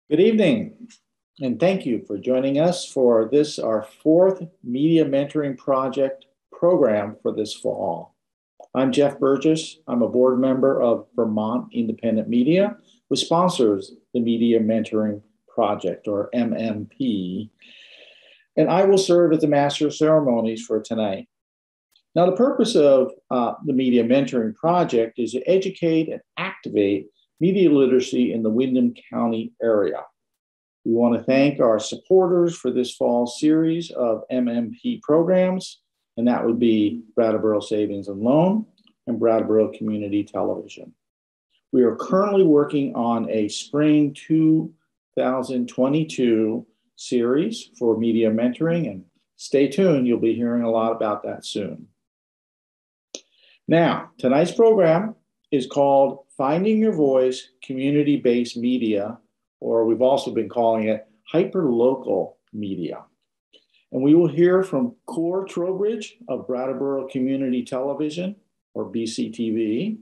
Good evening, and thank you for joining us for this, our fourth media mentoring project program for this fall. I'm Geoff Burgess. I'm a board member of Vermont Independent Media, which sponsors the Media Mentoring Project, or MMP, and I will serve as the Master of Ceremonies for tonight. Now, the purpose of the Media Mentoring Project is to educate and activate media literacy in the Windham County area. We want to thank our supporters for this fall series of MMP programs, and that would be Brattleboro Savings and Loan and Brattleboro Community Television. We are currently working on a spring 2022 series for media mentoring, and stay tuned, you'll be hearing a lot about that soon. Now, tonight's program is called Finding Your Voice, Community-Based Media, or we've also been calling it Hyperlocal Media. And we will hear from Trowbridge of Brattleboro Community Television, or BCTV,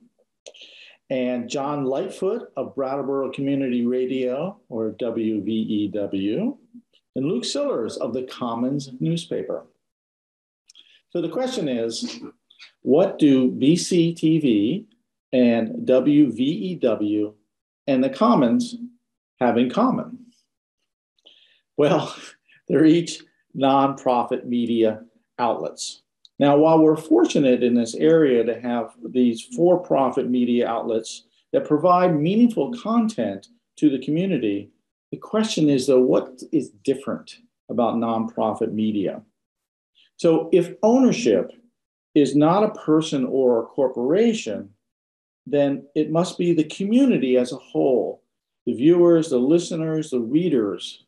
and John Lightfoot of Brattleboro Community Radio, or WVEW, and Lucus Sillars of TheCommons newspaper. So the question is, what do BCTV and WVEW and TheCommons have in common? Well, they're each nonprofit media outlets. Now, while we're fortunate in this area to have these for-profit media outlets that provide meaningful content to the community, the question is, though, what is different about nonprofit media? So if ownership is not a person or a corporation, then it must be the community as a whole, the viewers, the listeners, the readers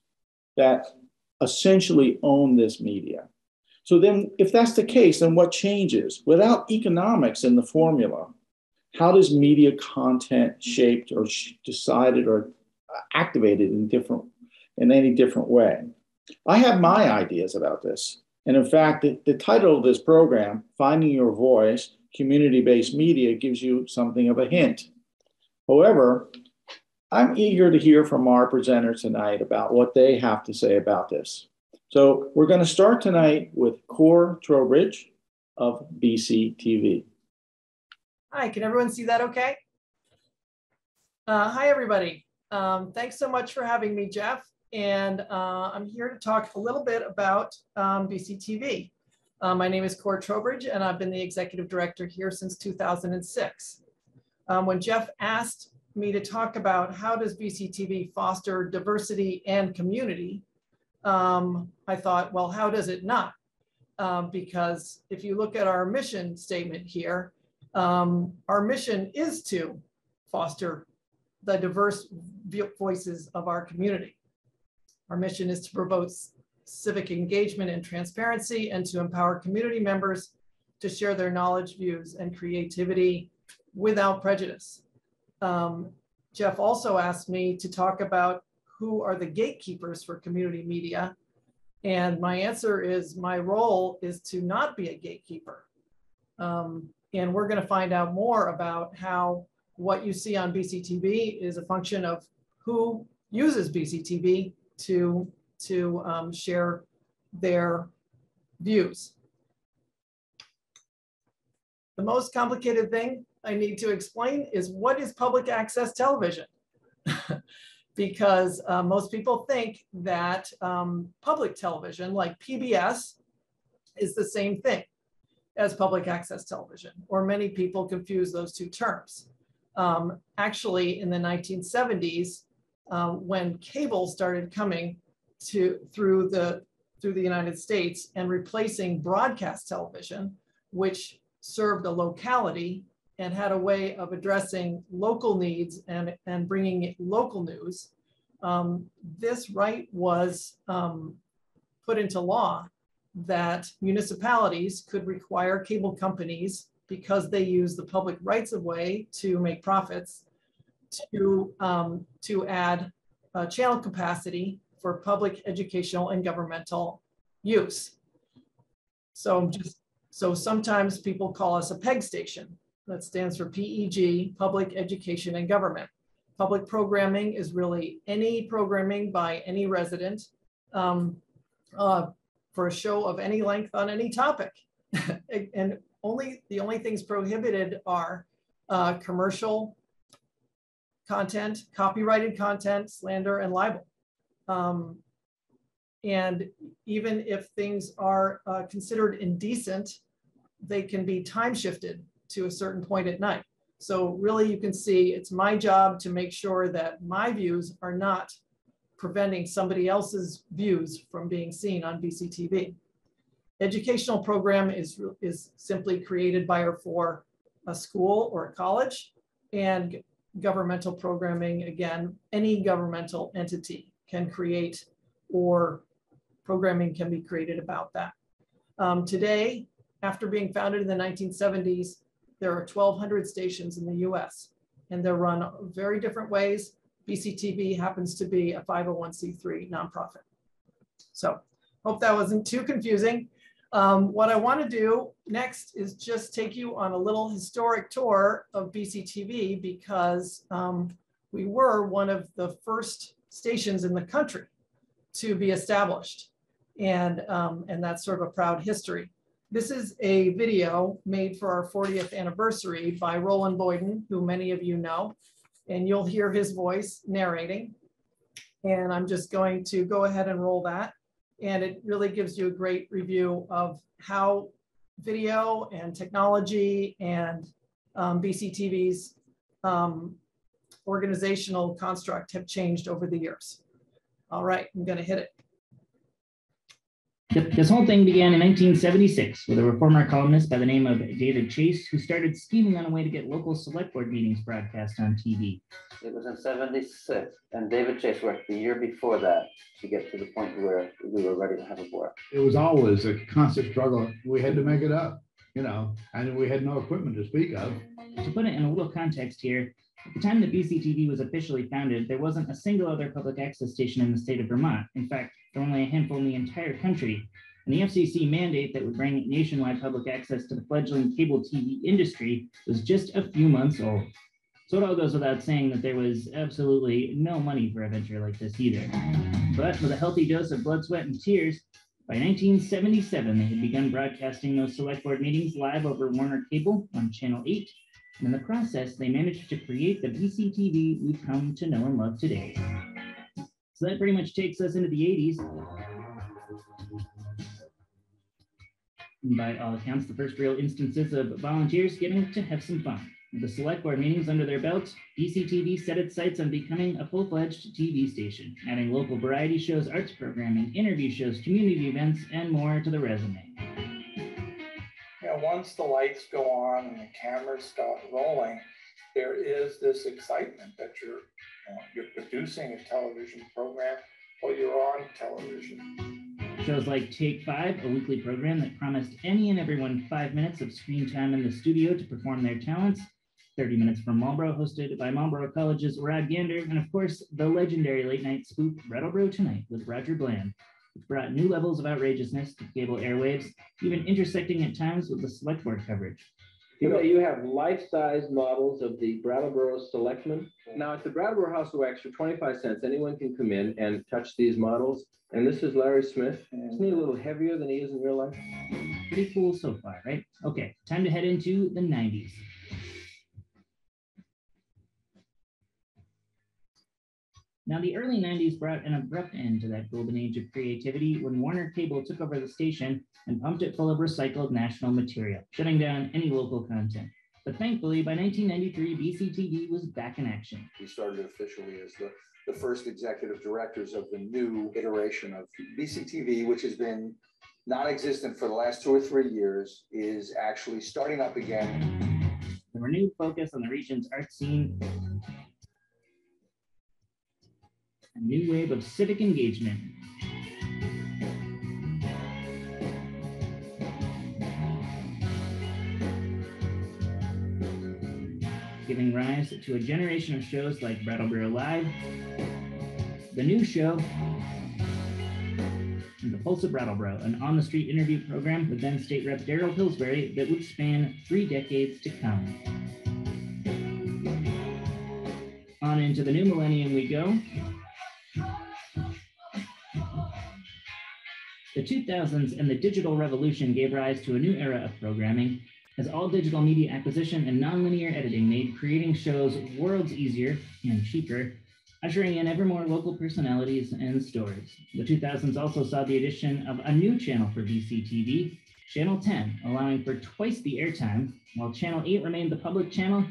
that essentially own this media. So then if that's the case, then what changes? Without economics in the formula, how does media content shaped or decided or activated in any different way? I have my ideas about this. And in fact, the title of this program, Finding Your Voice, Community-Based Media, gives you something of a hint. However, I'm eager to hear from our presenters tonight about what they have to say about this. So we're going to start tonight with Trowbridge of BCTV. Hi, can everyone see that okay? Hi, everybody. Thanks so much for having me, Geoff. And I'm here to talk a little bit about BCTV. My name is Trowbridge, and I've been the executive director here since 2006. When Geoff asked me to talk about how does BCTV foster diversity and community, I thought, well, how does it not? Because if you look at our mission statement here, our mission is to foster the diverse voices of our community. Our mission is to promote civic engagement and transparency, and to empower community members to share their knowledge, views, and creativity without prejudice. Geoff also asked me to talk about who are the gatekeepers for community media. And my answer is, my role is to not be a gatekeeper. And we're going to find out more about how what you see on BCTV is a function of who uses BCTV to share their views. The most complicated thing I need to explain is, what is public access television? Because most people think that public television, like PBS, is the same thing as public access television, or many people confuse those two terms. Actually, in the 1970s, when cable started coming through the United States and replacing broadcast television, which served a locality and had a way of addressing local needs and bringing local news, this right was put into law that municipalities could require cable companies, because they use the public rights of way to make profits, to add channel capacity for public educational and governmental use. So sometimes people call us a PEG station. That stands for PEG, Public Education and Government. Public programming is really any programming by any resident for a show of any length on any topic. And the only things prohibited are commercial content, copyrighted content, slander, and libel. And even if things are considered indecent, they can be time shifted to a certain point at night. So really you can see it's my job to make sure that my views are not preventing somebody else's views from being seen on BCTV. Educational program is simply created by or for a school or a college, and governmental programming, again, any governmental entity can create, or programming can be created about that. Today, after being founded in the 1970s, there are 1,200 stations in the US, and they're run very different ways. BCTV happens to be a 501c3 nonprofit. So hope that wasn't too confusing. What I want to do next is just take you on a little historic tour of BCTV, because we were one of the first stations in the country to be established. And that's sort of a proud history. This is a video made for our 40th anniversary by Roland Boyden, who many of you know, and you'll hear his voice narrating. And I'm just going to go ahead and roll that. And it really gives you a great review of how video and technology and BCTV's organizational construct have changed over the years. All right, I'm going to hit it. This whole thing began in 1976 with a reformer columnist by the name of David Chase, who started scheming on a way to get local select board meetings broadcast on TV. It was in 76, and David Chase worked the year before that to get to the point where we were ready to have a board. It was always a constant struggle. We had to make it up, you know, and we had no equipment to speak of. To put it in a little context here, at the time that BCTV was officially founded, there wasn't a single other public access station in the state of Vermont. In fact, there were only a handful in the entire country. And the FCC mandate that would bring nationwide public access to the fledgling cable TV industry was just a few months old. So it all goes without saying that there was absolutely no money for a venture like this either. But with a healthy dose of blood, sweat, and tears, by 1977, they had begun broadcasting those select board meetings live over Warner Cable on Channel 8. And in the process, they managed to create the BCTV we've come to know and love today. So that pretty much takes us into the 80s. And by all accounts, the first real instances of volunteers getting to have some fun. With the select board meetings under their belts, BCTV set its sights on becoming a full-fledged TV station, adding local variety shows, arts programming, interview shows, community events, and more to the resume. Once the lights go on and the cameras start rolling, there is this excitement that you're producing a television program, or you're on television. Shows like Take 5, a weekly program that promised any and everyone 5 minutes of screen time in the studio to perform their talents. 30 Minutes from Marlboro, hosted by Marlboro College's Rod Gander, and of course, the legendary late-night spook Brattleboro Tonight with Roger Bland, which brought new levels of outrageousness to cable airwaves, even intersecting at times with the select board coverage. You know, you have life-size models of the Brattleboro Selectmen. Now, at the Brattleboro House of Wax, for 25 cents, anyone can come in and touch these models. And this is Larry Smith. Isn't he a little heavier than he is in real life? Pretty cool so far, right? Okay, time to head into the 90s. Now, the early 90s brought an abrupt end to that golden age of creativity when Warner Cable took over the station and pumped it full of recycled national material, shutting down any local content. But thankfully, by 1993, BCTV was back in action. We started officially as the first executive directors of the new iteration of BCTV, which has been non-existent for the last 2 or 3 years, is actually starting up again. The renewed focus on the region's art scene, a new wave of civic engagement. Giving rise to a generation of shows like Brattleboro Live, The New Show, and The Pulse of Brattleboro, an on-the-street interview program with then State Rep Darrell Pillsbury that would span 3 decades to come. On into the new millennium we go. The 2000s and the digital revolution gave rise to a new era of programming, as all digital media acquisition and nonlinear editing made creating shows worlds easier and cheaper, ushering in ever more local personalities and stories. The 2000s also saw the addition of a new channel for BCTV, Channel 10, allowing for twice the airtime. While Channel 8 remained the public channel,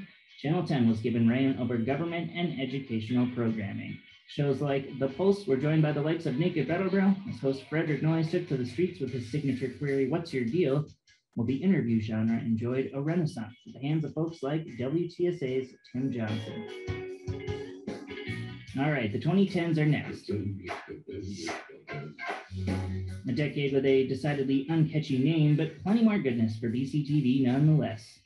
Channel 10 was given reign over government and educational programming. Shows like The Pulse were joined by the likes of Naked Brattleboro, as host Frederick Noyes took to the streets with his signature query, "What's your deal?" While the interview genre enjoyed a renaissance at the hands of folks like WTSA's Tim Johnson. All right, the 2010s are next. A decade with a decidedly uncatchy name, but plenty more goodness for BCTV nonetheless.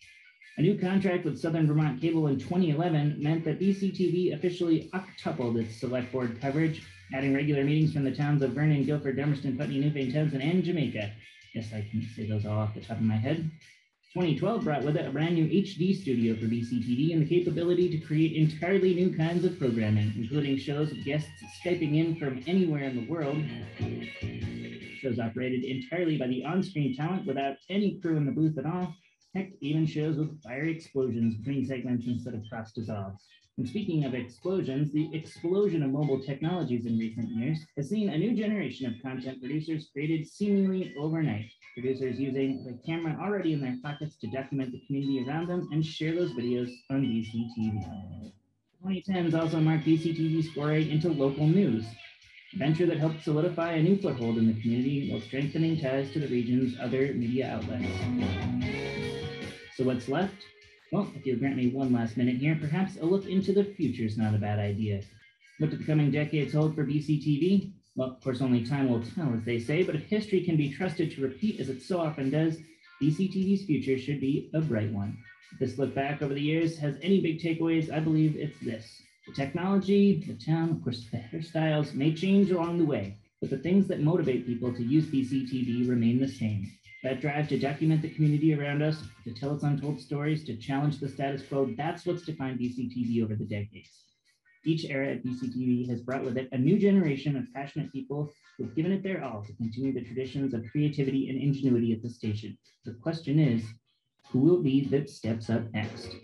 A new contract with Southern Vermont Cable in 2011 meant that BCTV officially octupled its select board coverage, adding regular meetings from the towns of Vernon, Guilford, Dummerston, Putney, Newfane, Townsend, and Jamaica. Yes, I can say those all off the top of my head. 2012 brought with it a brand new HD studio for BCTV and the capability to create entirely new kinds of programming, including shows with guests Skyping in from anywhere in the world. Shows operated entirely by the on-screen talent without any crew in the booth at all. Heck, even shows with fiery explosions between segments instead of cross dissolves. And speaking of explosions, the explosion of mobile technologies in recent years has seen a new generation of content producers created seemingly overnight. Producers using the camera already in their pockets to document the community around them and share those videos on BCTV. 2010s also marked BCTV's foray into local news, a venture that helped solidify a new foothold in the community while strengthening ties to the region's other media outlets. So what's left? Well, if you'll grant me one last minute here, perhaps a look into the future is not a bad idea. What do the coming decades hold for BCTV? Well, of course, only time will tell, as they say, but if history can be trusted to repeat as it so often does, BCTV's future should be a bright one. If this look back over the years has any big takeaways, I believe it's this. The technology, the town, of course, the hairstyles may change along the way, but the things that motivate people to use BCTV remain the same. That drive to document the community around us, to tell its untold stories, to challenge the status quo, that's what's defined BCTV over the decades. Each era at BCTV has brought with it a new generation of passionate people who've given it their all to continue the traditions of creativity and ingenuity at the station. The question is, who will be that steps up next?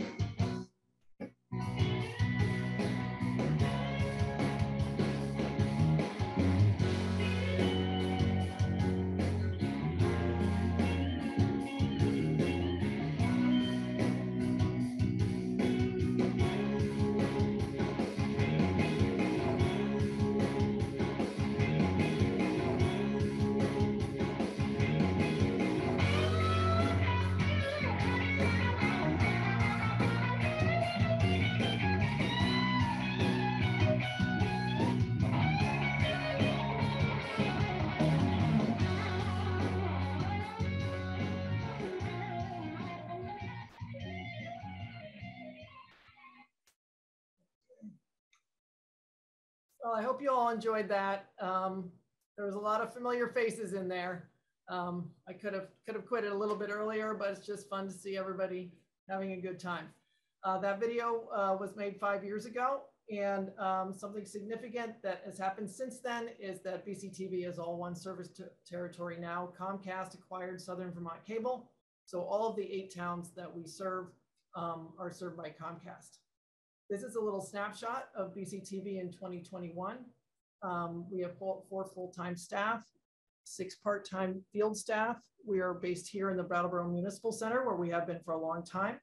Well, I hope you all enjoyed that. There was a lot of familiar faces in there. I could have quit it a little bit earlier, but it's just fun to see everybody having a good time. That video was made 5 years ago, and something significant that has happened since then is that BCTV is all one service territory now. Comcast acquired Southern Vermont Cable, so all of the 8 towns that we serve are served by Comcast. This is a little snapshot of BCTV in 2021. We have 4 full-time staff, 6 part-time field staff. We are based here in the Brattleboro Municipal Center, where we have been for a long time.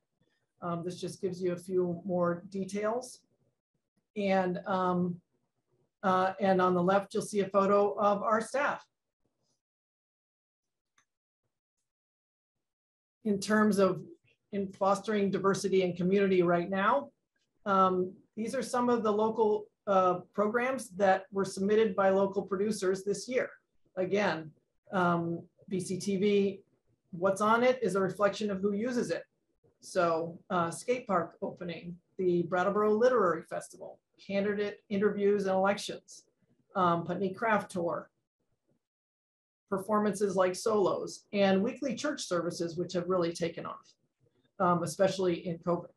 This just gives you a few more details. And on the left, you'll see a photo of our staff. In terms of fostering diversity and community right now, these are some of the local programs that were submitted by local producers this year. Again, BCTV, what's on it is a reflection of who uses it. So skate park opening, the Brattleboro Literary Festival, candidate interviews and elections, Putney Craft Tour, performances like solos, and weekly church services, which have really taken off, especially in COVID.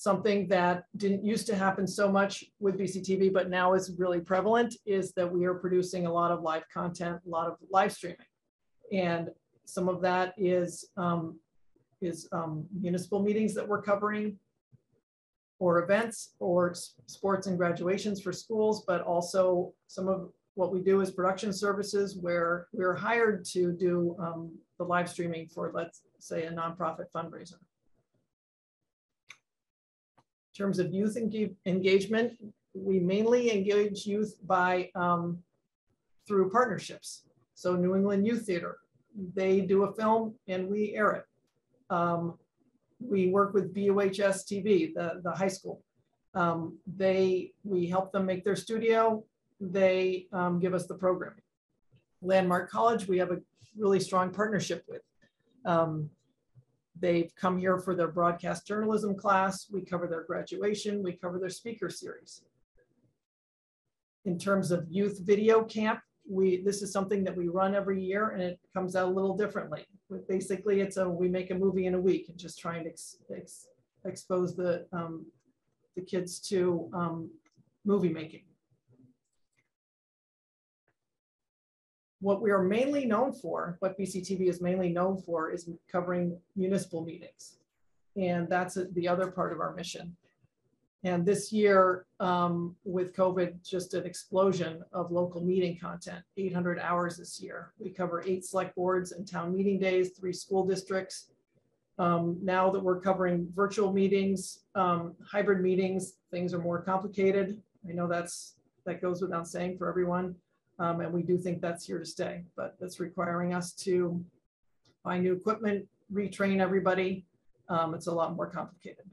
something that didn't used to happen so much with BCTV, but now is really prevalent, is that we are producing a lot of live content, a lot of live streaming. And some of that is municipal meetings that we're covering, or events, or sports and graduations for schools, but also some of what we do is production services where we're hired to do the live streaming for, let's say, a nonprofit fundraiser. In terms of youth engagement, we mainly engage youth by through partnerships. So New England Youth Theater, they do a film and we air it. We work with BUHS TV, the high school. We help them make their studio. They give us the programming. Landmark College, we have a really strong partnership with. They've come here for their broadcast journalism class. We cover their graduation. We cover their speaker series. In terms of youth video camp, this is something that we run every year, and it comes out a little differently. Basically, we make a movie in a week and just trying to expose the kids to movie making. What we are mainly known for, what BCTV is mainly known for, is covering municipal meetings. And that's the other part of our mission. And this year, with COVID, just an explosion of local meeting content, 800 hours this year. We cover 8 select boards and town meeting days, 3 school districts. Now that we're covering virtual meetings, hybrid meetings, things are more complicated. I know that goes without saying for everyone. And we do think that's here to stay, but that's requiring us to find new equipment, retrain everybody. It's a lot more complicated.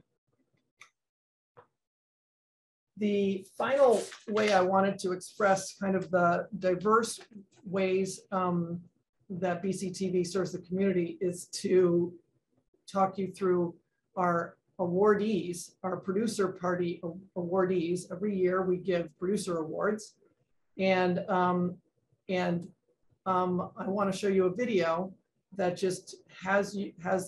The final way I wanted to express kind of the diverse ways that BCTV serves the community is to talk you through our awardees, our producer party awardees. Every year we give producer awards. And I want to show you a video that just has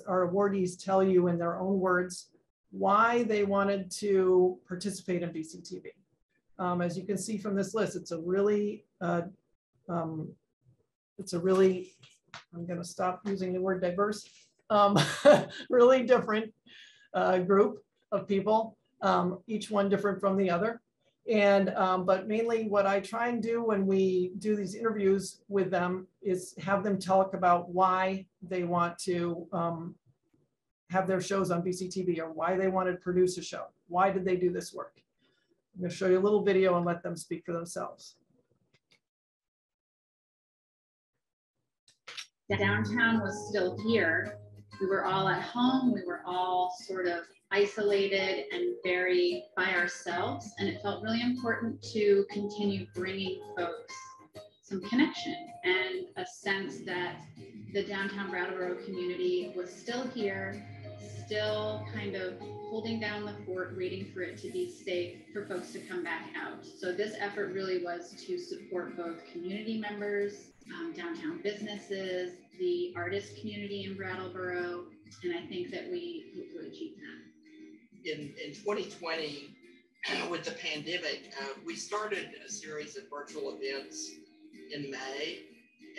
our awardees tell you in their own words why they wanted to participate in BCTV. As you can see from this list, it's a really, I'm going to stop using the word diverse, really different group of people, each one different from the other. And, but mainly what I try and do when we do these interviews with them is have them talk about why they want to have their shows on BCTV, or why they wanted to produce a show. Why did they do this work? I'm going to show you a little video and let them speak for themselves. Downtown was still here. We were all at home. We were all sort of isolated and very by ourselves. And it felt really important to continue bringing folks some connection and a sense that the downtown Brattleboro community was still here, still kind of holding down the fort, waiting for it to be safe for folks to come back out. So this effort really was to support both community members, downtown businesses, the artist community in Brattleboro, and I think that we achieved that. In 2020, with the pandemic, we started a series of virtual events in May,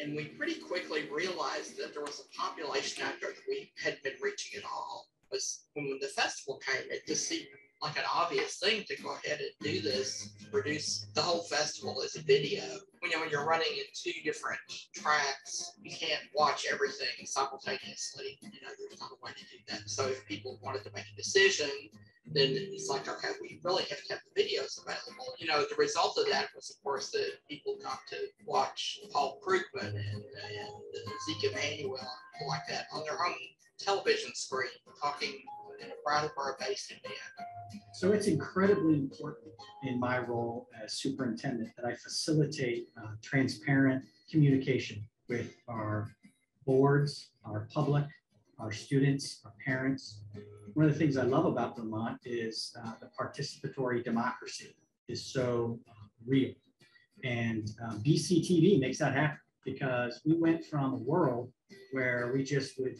and we pretty quickly realized that there was a population out there that we hadn't been reaching at all. Was when the festival came, it just seemed like an obvious thing to go ahead and do this, produce the whole festival as a video. When you're running in 2 different tracks, you can't watch everything simultaneously. There's not a way to do that. So if people wanted to make a decision, then it's like, okay, we really have to have the videos available. The result of that was, of course, that people got to watch Paul Krugman and Zeke Emanuel and people like that on their own television screen, talking in a Brattleboro-based event. So it's incredibly important in my role as superintendent that I facilitate transparent communication with our boards, our public, our students, our parents. One of the things I love about Vermont is the participatory democracy is so real. And BCTV makes that happen, because we went from a world where we just would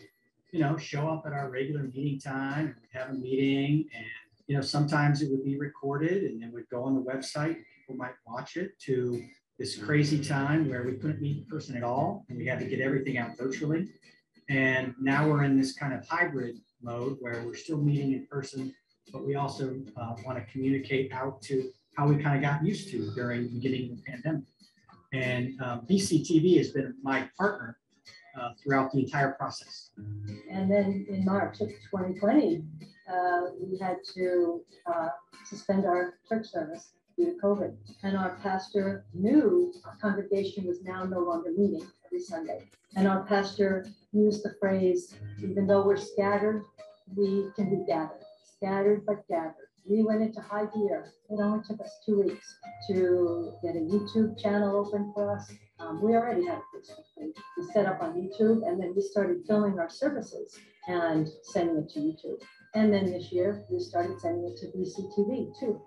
show up at our regular meeting time, and have a meeting, and you know, sometimes it would be recorded and it would go on the website. People might watch it, to this crazy time where we couldn't meet in person at all and we had to get everything out virtually. And now we're in this kind of hybrid mode where we're still meeting in person, but we also want to communicate out to how we kind of got used to during the beginning of the pandemic. And BCTV has been my partner throughout the entire process. And then in March of 2020, we had to suspend our church service due to COVID. And our pastor knew our congregation was now no longer meeting every Sunday. And our pastor used the phrase, even though we're scattered, we can be gathered. Scattered but gathered. We went into high gear. It only took us 2 weeks to get a YouTube channel open for us. We already had a Facebook page. We set up on YouTube, and then we started filming our services and sending it to YouTube. And then this year, we started sending it to BCTV too.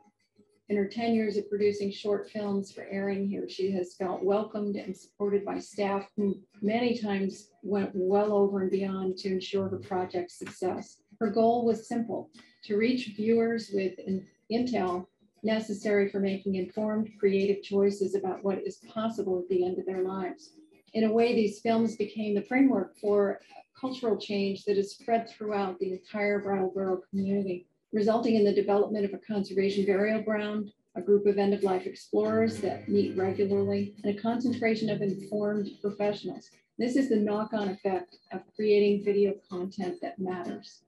In her 10 years of producing short films for airing here, she has felt welcomed and supported by staff who many times went well over and beyond to ensure her project's success. Her goal was simple: to reach viewers with intel necessary for making informed, creative choices about what is possible at the end of their lives. In a way, these films became the framework for cultural change that is spread throughout the entire Brattleboro community, resulting in the development of a conservation burial ground, a group of end-of-life explorers that meet regularly, and a concentration of informed professionals. This is the knock-on effect of creating video content that matters.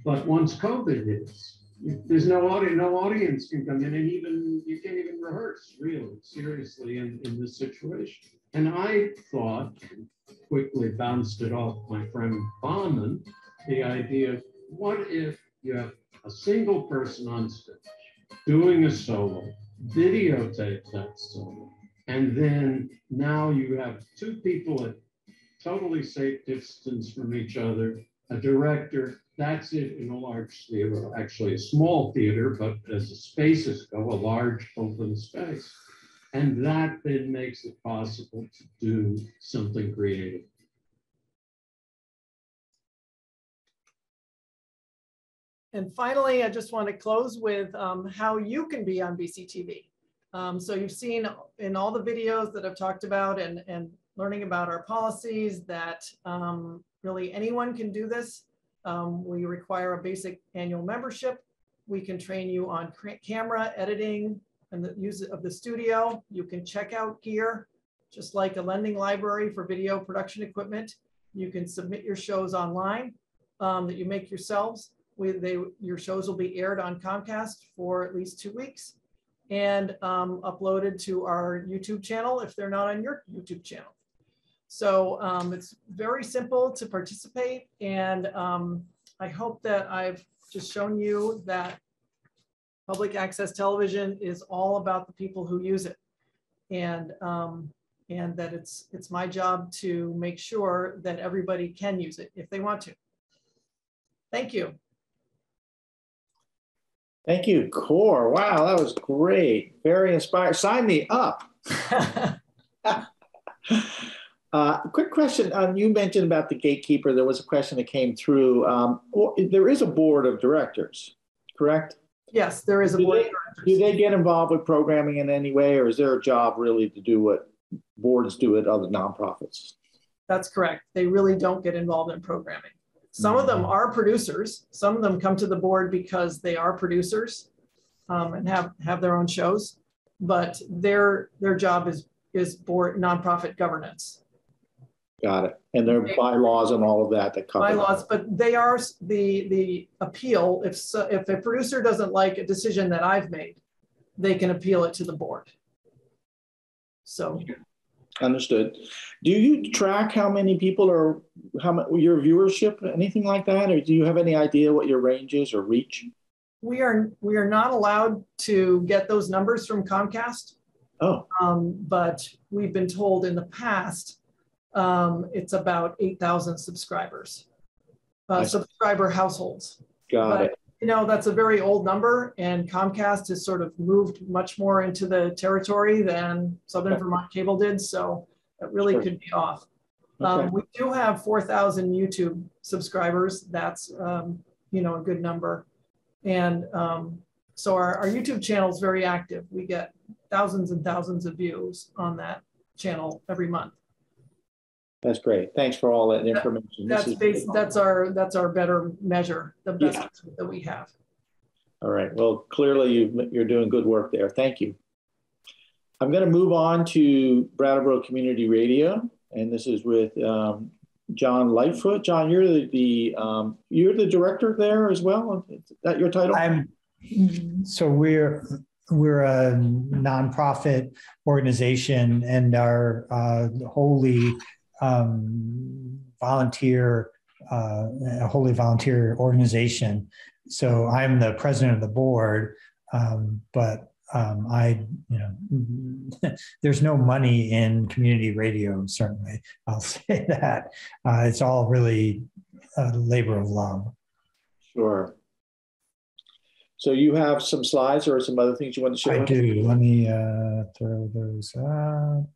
But once COVID hits, there's no audience can come in, and you can't even rehearse really seriously in this situation. And I thought, quickly bounced it off my friend Bauman, the idea of what if you have a single person on stage doing a solo, videotape that solo, and then now you have two people at totally safe distance from each other, a director. That's it in a large theater, actually a small theater, but as the spaces go, a large open space. And that then makes it possible to do something creative. And finally, I just want to close with how you can be on BCTV. So you've seen in all the videos that I've talked about and learning about our policies that really anyone can do this. We require a basic annual membership. We can train you on camera editing and the use of the studio. You can check out gear, just like a lending library for video production equipment. You can submit your shows online that you make yourselves. Your shows will be aired on Comcast for at least 2 weeks and uploaded to our YouTube channel if they're not on your YouTube channel. So it's very simple to participate, and I hope that I've just shown you that public access television is all about the people who use it, and that it's my job to make sure that everybody can use it if they want to. Thank you. Thank you, Core. Wow, that was great. Very inspiring. Sign me up. Quick question. You mentioned about the gatekeeper. There was a question that came through. There is a board of directors, correct? Yes, there is a board of directors. Do they get involved with programming in any way, or is their job really to do what boards do at other nonprofits? That's correct. They really don't get involved in programming. Some of them are producers. Some of them come to the board because they are producers and have their own shows, but their job is board nonprofit governance. Got it. And there are bylaws and all of that cover bylaws, but they are the appeal. If a producer doesn't like a decision that I've made, they can appeal it to the board. So. Understood. Do you track how many people are, your viewership, anything like that? Or do you have any idea what your range is or reach? We are not allowed to get those numbers from Comcast. Oh. But we've been told in the past, it's about 8,000 subscribers, subscriber households. Got it. You know, that's a very old number, and Comcast has sort of moved much more into the territory than Southern Vermont Cable did, so it really could be off. We do have 4,000 YouTube subscribers. That's, you know, a good number. And so our YouTube channel is very active. We get thousands and thousands of views on that channel every month. That's great. Thanks for all that information. That's our better measure, the best that we have. All right. Well, clearly you're doing good work there. Thank you. I'm going to move on to Brattleboro Community Radio, and this is with John Lightfoot. John, you're the director there as well. Is that your title? So we're a nonprofit organization, and our wholly volunteer organization. So I'm the president of the board, but there's no money in community radio, certainly. I'll say that. It's all really a labor of love. Sure. So you have some slides or some other things you want to share? I do. Let me throw those up.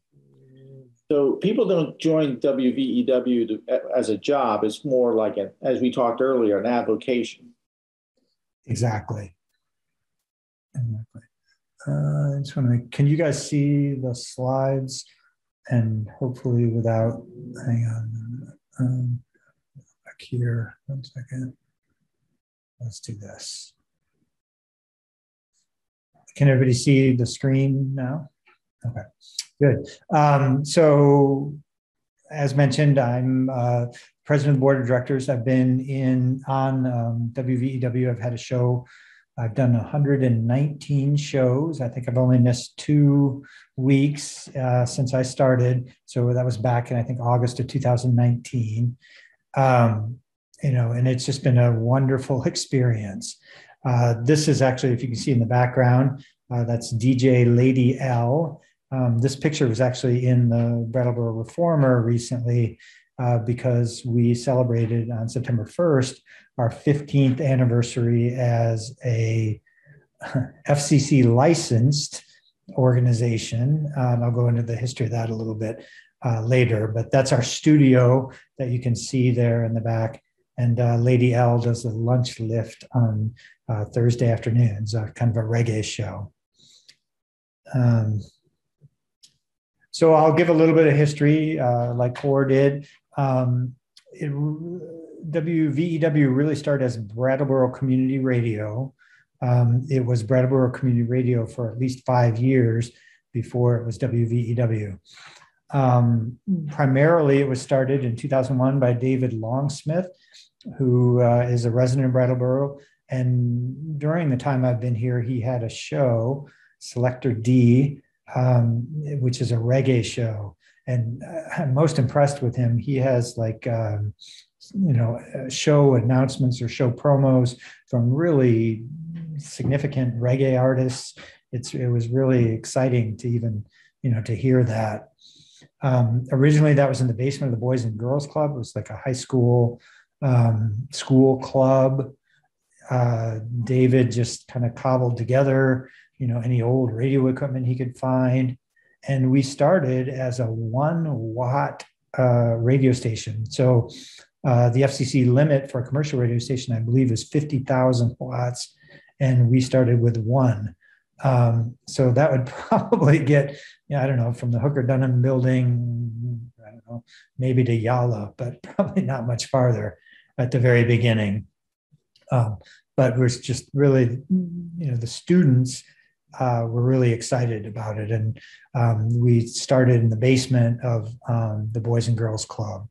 So people don't join WVEW as a job. It's more like, as we talked earlier, an avocation. Exactly. I just want to can you guys see the slides? And hopefully without, hang on, back here, 1 second. Let's do this. Can everybody see the screen now? Okay, good. So as mentioned, I'm president of the board of directors. I've been on WVEW. I've had a show. I've done 119 shows. I think I've only missed 2 weeks since I started. So that was back in, I think, August of 2019. And it's just been a wonderful experience. This is actually, if you can see in the background, that's DJ Lady L. This picture was actually in the Brattleboro Reformer recently because we celebrated on September 1st our 15th anniversary as a FCC licensed organization. I'll go into the history of that a little bit later, but that's our studio that you can see there in the back. And Lady L does the lunch lift on Thursday afternoons, kind of a reggae show. So I'll give a little bit of history like Core did. WVEW really started as Brattleboro Community Radio. It was Brattleboro Community Radio for at least 5 years before it was WVEW. Primarily, it was started in 2001 by David Longsmith, who is a resident of Brattleboro. And during the time I've been here, he had a show, Selector D, which is a reggae show. And I'm most impressed with him. He has show announcements or show promos from really significant reggae artists. It was really exciting to even, to hear that. Originally, that was in the basement of the Boys and Girls Club. It was like a high school club. David just kind of cobbled together, any old radio equipment he could find. And we started as a 1-watt radio station. So the FCC limit for a commercial radio station, I believe, is 50,000 watts. And we started with 1. So that would probably get, from the Hooker Dunham building, maybe to Yala, but probably not much farther at the very beginning. But we're just really, the students were really excited about it. And we started in the basement of the Boys and Girls Club.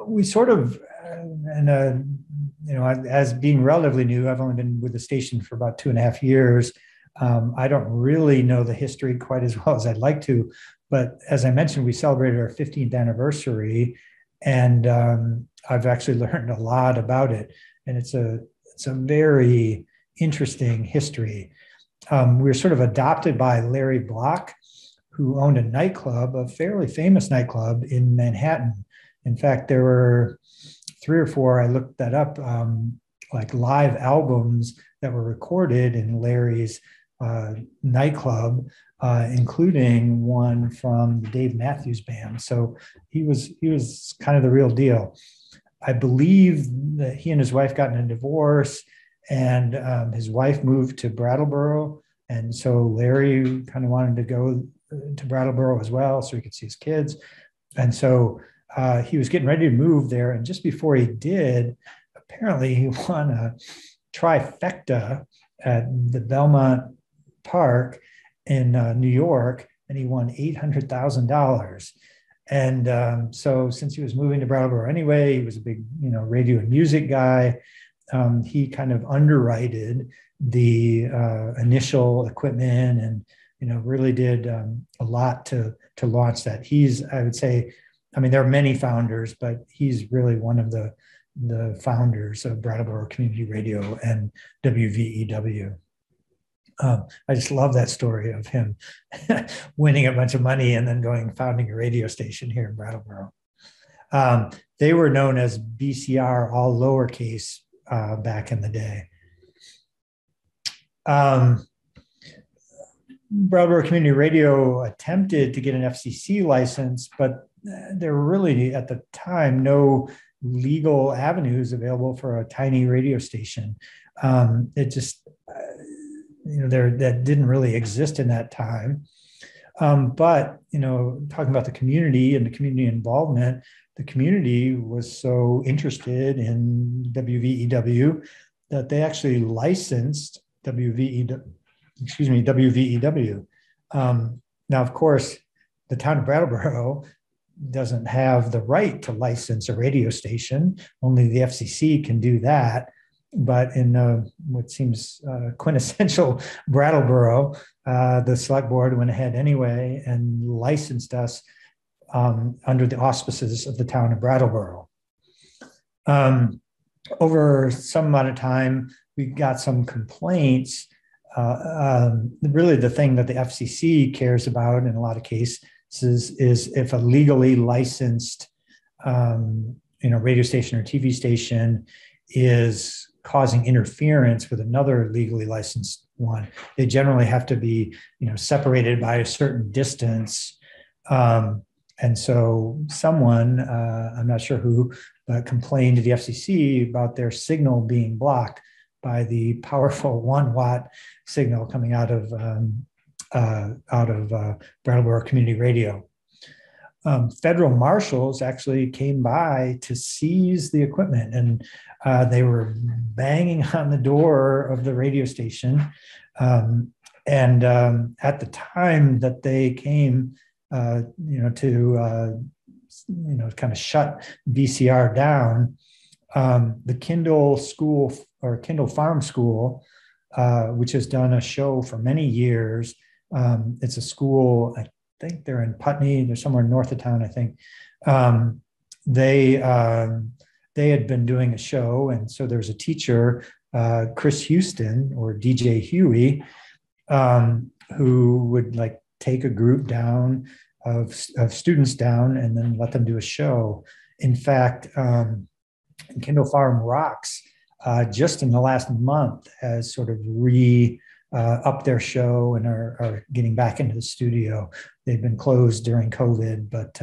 We sort of, as being relatively new, I've only been with the station for about 2.5 years. I don't really know the history quite as well as I'd like to, but as I mentioned, we celebrated our 15th anniversary, and I've actually learned a lot about it. And it's a very interesting history. We were sort of adopted by Larry Block, who owned a nightclub, a fairly famous nightclub in Manhattan. In fact, there were 3 or 4, I looked that up, like live albums that were recorded in Larry's nightclub, including one from the Dave Matthews Band. So he was kind of the real deal. I believe that he and his wife got in a divorce, and his wife moved to Brattleboro. And so Larry kind of wanted to go to Brattleboro as well so he could see his kids. And so he was getting ready to move there. And just before he did, apparently he won a trifecta at the Belmont Park in New York, and he won $800,000. And so since he was moving to Brattleboro anyway, he was a big, radio and music guy. He kind of underwrited the initial equipment and, really did a lot to launch that. He's, I would say, there are many founders, but he's really one of the founders of Brattleboro Community Radio and WVEW. I just love that story of him winning a bunch of money and then founding a radio station here in Brattleboro. They were known as BCR, all lowercase, back in the day. Brattleboro Community Radio attempted to get an FCC license, but there were really, at the time, no legal avenues available for a tiny radio station. It just, that didn't really exist in that time. But, talking about the community and the community involvement, the community was so interested in WVEW that they actually licensed WVEW. Now, of course, the town of Brattleboro doesn't have the right to license a radio station. Only the FCC can do that. But in what seems quintessential Brattleboro, the select board went ahead anyway and licensed us under the auspices of the town of Brattleboro. Over some amount of time, we got some complaints. Really, the thing that the FCC cares about in a lot of cases is if a legally licensed, radio station or TV station is causing interference with another legally licensed one. They generally have to be, separated by a certain distance. And so someone, I'm not sure who, but complained to the FCC about their signal being blocked by the powerful 1-watt signal coming out of Brattleboro Community Radio. Federal marshals actually came by to seize the equipment, and they were banging on the door of the radio station. And at the time that they came, to kind of shut BCR down, the Kindle School or Kindle Farm School, which has done a show for many years. It's a school, I think they're in Putney, they're somewhere north of town, I think. They had been doing a show, and so there's a teacher, Chris Houston or DJ Huey, who would take a group down of students down and then let them do a show. In fact, Kindle Farm Rocks, just in the last month, has sort of upped their show and are getting back into the studio. They've been closed during COVID, but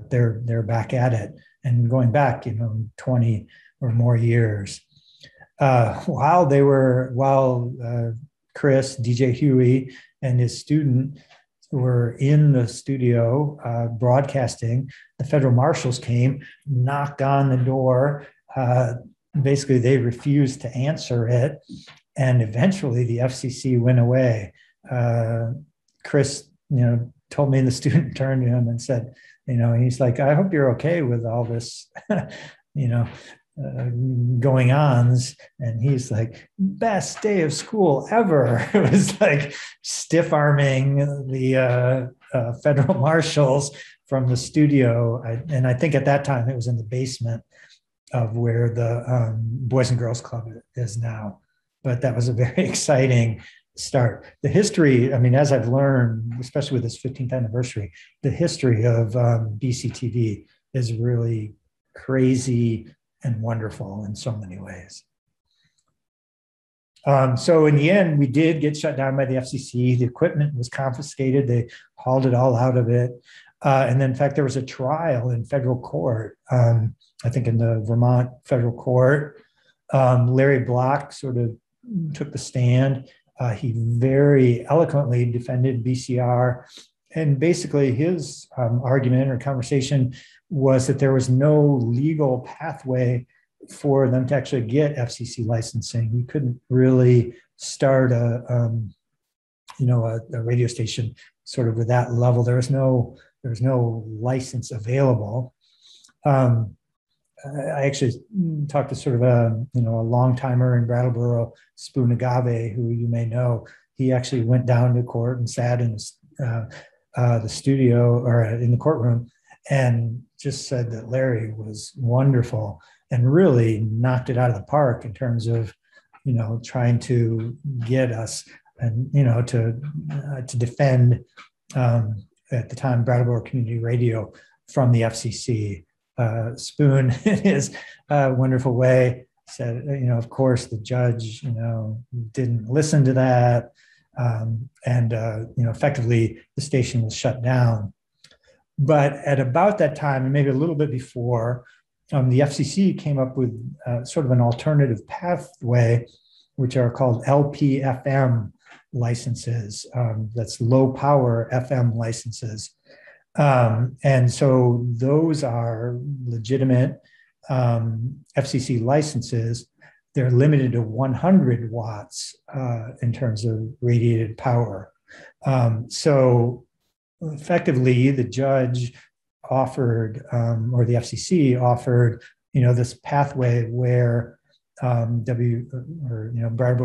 they're back at it and going back, 20 or more years. While Chris, DJ Huey, and his student were in the studio broadcasting, the federal marshals came, knocked on the door. Basically, they refused to answer it. And eventually the FCC went away. Chris, told me the student turned to him and said, he's like, I hope you're okay with all this, going ons. And he's like, best day of school ever. It was like stiff arming the federal marshals from the studio. And I think at that time it was in the basement of where the Boys and Girls Club is now. But that was a very exciting start. The history, as I've learned, especially with this 15th anniversary, the history of BCTV is really crazy and wonderful in so many ways. So in the end, we did get shut down by the FCC. The equipment was confiscated. They hauled it all out of it. And then, in fact, there was a trial in federal court, I think in the Vermont federal court. Larry Block sort of took the stand. He very eloquently defended BCR. And basically his argument or conversation was that there was no legal pathway for them to actually get FCC licensing. You couldn't really start a radio station sort of with that level. There was no license available. I actually talked to sort of a long timer in Brattleboro, Spoon Agave, who you may know. He actually went down to court and sat in the studio or in the courtroom and just said that Larry was wonderful and really knocked it out of the park in terms of, trying to get us and, to defend at the time Brattleboro Community Radio from the FCC. Spoon, in his wonderful way, said, of course, the judge, didn't listen to that. Effectively, the station was shut down. But at about that time, and maybe a little bit before, the FCC came up with sort of an alternative pathway, which are called LPFM licenses. That's low power FM licenses. And so those are legitimate FCC licenses. They're limited to 100 watts in terms of radiated power. So effectively, the judge offered, or the FCC offered, this pathway where Brattleboro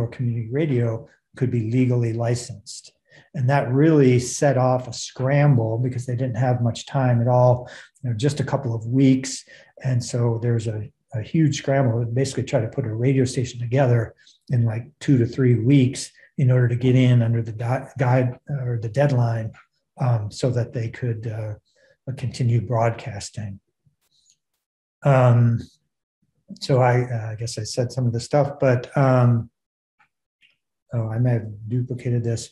Community Radio could be legally licensed. And that really set off a scramble because they didn't have much time at all, just a couple of weeks. And so there's a huge scramble to basically try to put a radio station together in like 2 to 3 weeks in order to get in under the guide or the deadline so that they could continue broadcasting. So I guess I said some of the stuff, but I may have duplicated this.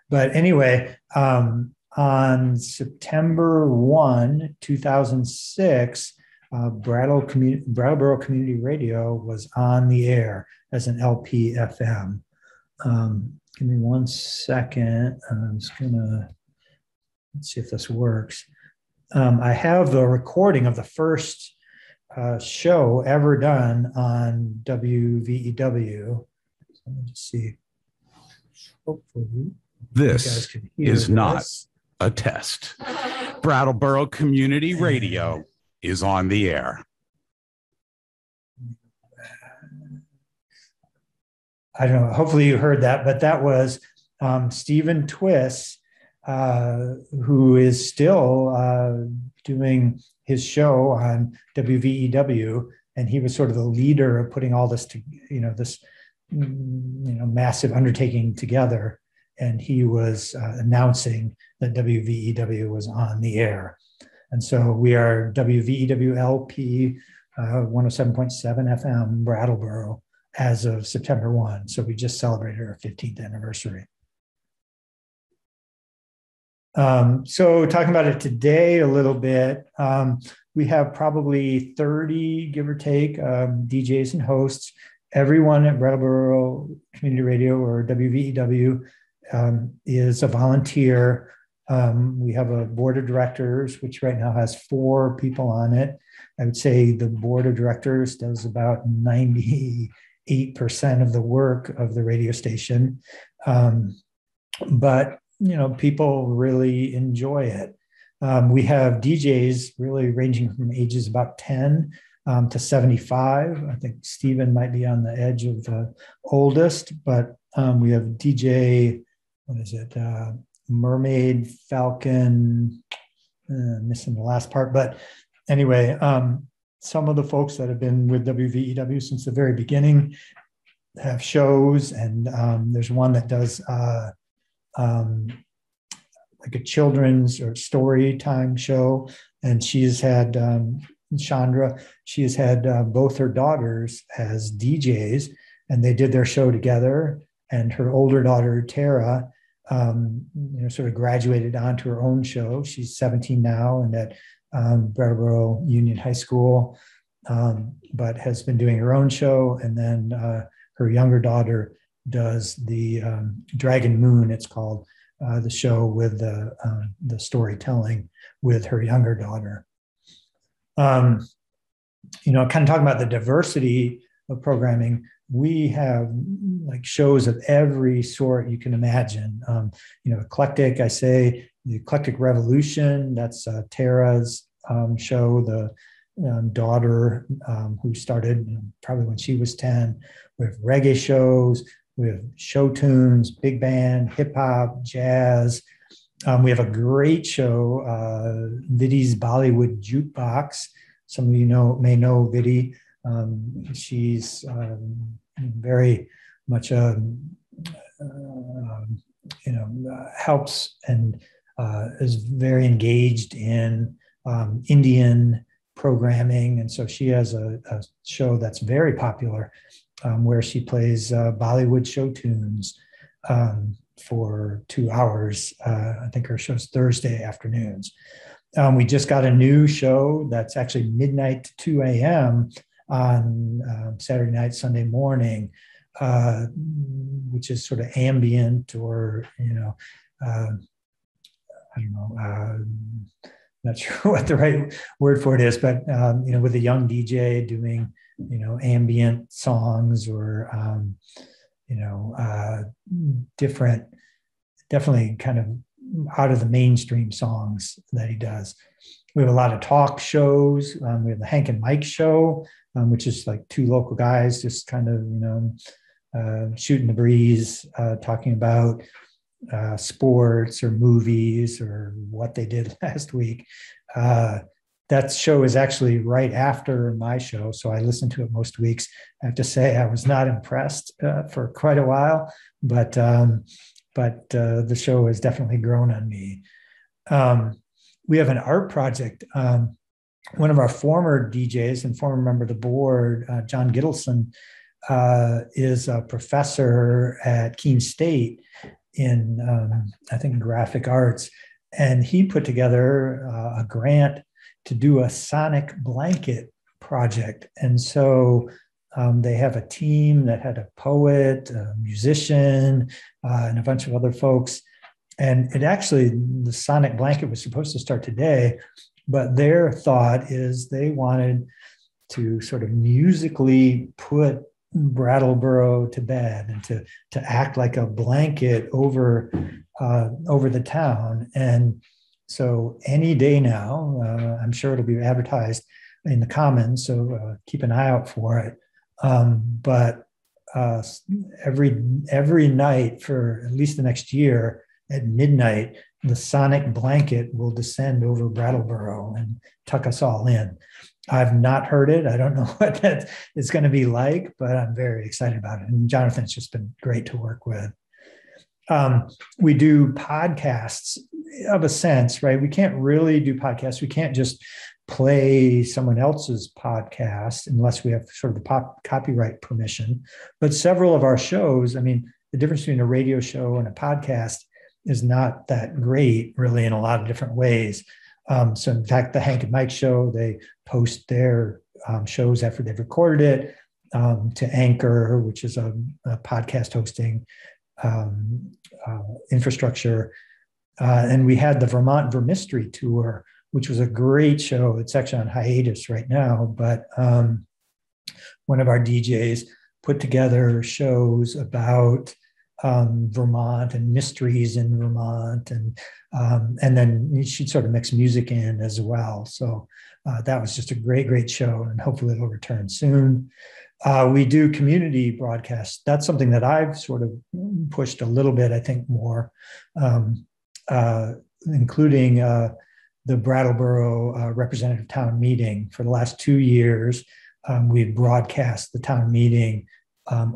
But anyway, on September 1, 2006, Brattleboro Community Radio was on the air as an LPFM. Give me 1 second. I'm just gonna, let's see if this works. I have the recording of the first show ever done on WVEW. So let me just see. Hopefully, this is not a test. Brattleboro Community Radio is on the air. I don't know. Hopefully you heard that, but that was Stephen Twiss, who is still doing his show on WVEW, and he was sort of the leader of putting all this to, this massive undertaking together. And he was announcing that WVEW was on the air. And so we are WVEW-LP 107.7 FM Brattleboro as of September 1. So we just celebrated our 15th anniversary. So talking about it today a little bit, we have probably 30, give or take, DJs and hosts. Everyone at Brattleboro Community Radio or WVEW is a volunteer. We have a board of directors, which right now has 4 people on it. I would say the board of directors does about 98% of the work of the radio station. But, people really enjoy it. We have DJs really ranging from ages about 10 to 75. I think Stephen might be on the edge of the oldest, but we have DJ, Mermaid, Falcon, missing the last part. But anyway, some of the folks that have been with WVEW since the very beginning have shows, and there's one that does like a children's or story time show, and she's had Chandra, she has had both her daughters as DJs, and they did their show together. And her older daughter, Tara, sort of graduated onto her own show. She's 17 now and at Brattleboro Union High School, but has been doing her own show. And then her younger daughter does the Dragon Moon, it's called, the show with the storytelling with her younger daughter. Kind of talking about the diversity of programming, we have like shows of every sort you can imagine. Eclectic, I say, the Eclectic Revolution, that's Tara's show, the daughter who started probably when she was 10. We have reggae shows, we have show tunes, big band, hip hop, jazz. We have a great show, Vidi's Bollywood Jukebox. Some of you may know Vidi. She's very much helps and is very engaged in Indian programming, and so she has a show that's very popular where she plays Bollywood show tunes for 2 hours. I think her show's Thursday afternoons. We just got a new show that's actually midnight to 2 a.m. on Saturday night, Sunday morning, which is sort of ambient or, not sure what the right word for it is, but, with a young DJ doing, ambient songs or, different, definitely kind of out of the mainstream songs that he does. We have a lot of talk shows. We have the Hank and Mike show, which is like two local guys just kind of, shooting the breeze, talking about sports or movies or what they did last week. That show is actually right after my show, so I listen to it most weeks. I have to say I was not impressed for quite a while, but the show has definitely grown on me. We have an art project. One of our former DJs and former member of the board, John Gittleson, is a professor at Keene State in, I think, graphic arts. And he put together a grant to do a sonic blanket project. And so they have a team that had a poet, a musician, and a bunch of other folks. And it actually, the sonic blanket was supposed to start today, but their thought is they wanted to sort of musically put Brattleboro to bed and to act like a blanket over the town. And so any day now, I'm sure it'll be advertised in the Commons, so keep an eye out for it. But every night for at least the next year at midnight, the sonic blanket will descend over Brattleboro and tuck us all in. I've not heard it. I don't know what that is going to be like, but I'm very excited about it. And Jonathan's just been great to work with. We do podcasts of a sense, right? We can't really do podcasts. We can't just play someone else's podcast unless we have sort of the copyright permission. But several of our shows, I mean, the difference between a radio show and a podcast is not that great, really, in a lot of different ways. So in fact, the Hank and Mike show, they post their shows after they've recorded it to Anchor, which is a podcast hosting infrastructure. And we had the Vermont Vermistry tour, which was a great show. It's actually on hiatus right now, but one of our DJs put together shows about Vermont and mysteries in Vermont, and then she'd sort of mix music in as well. So that was just a great show, and hopefully it'll return soon. We do community broadcasts. That's something that I've sort of pushed a little bit, I think, more, including the Brattleboro Representative Town Meeting. For the last 2 years, we've broadcast the town meeting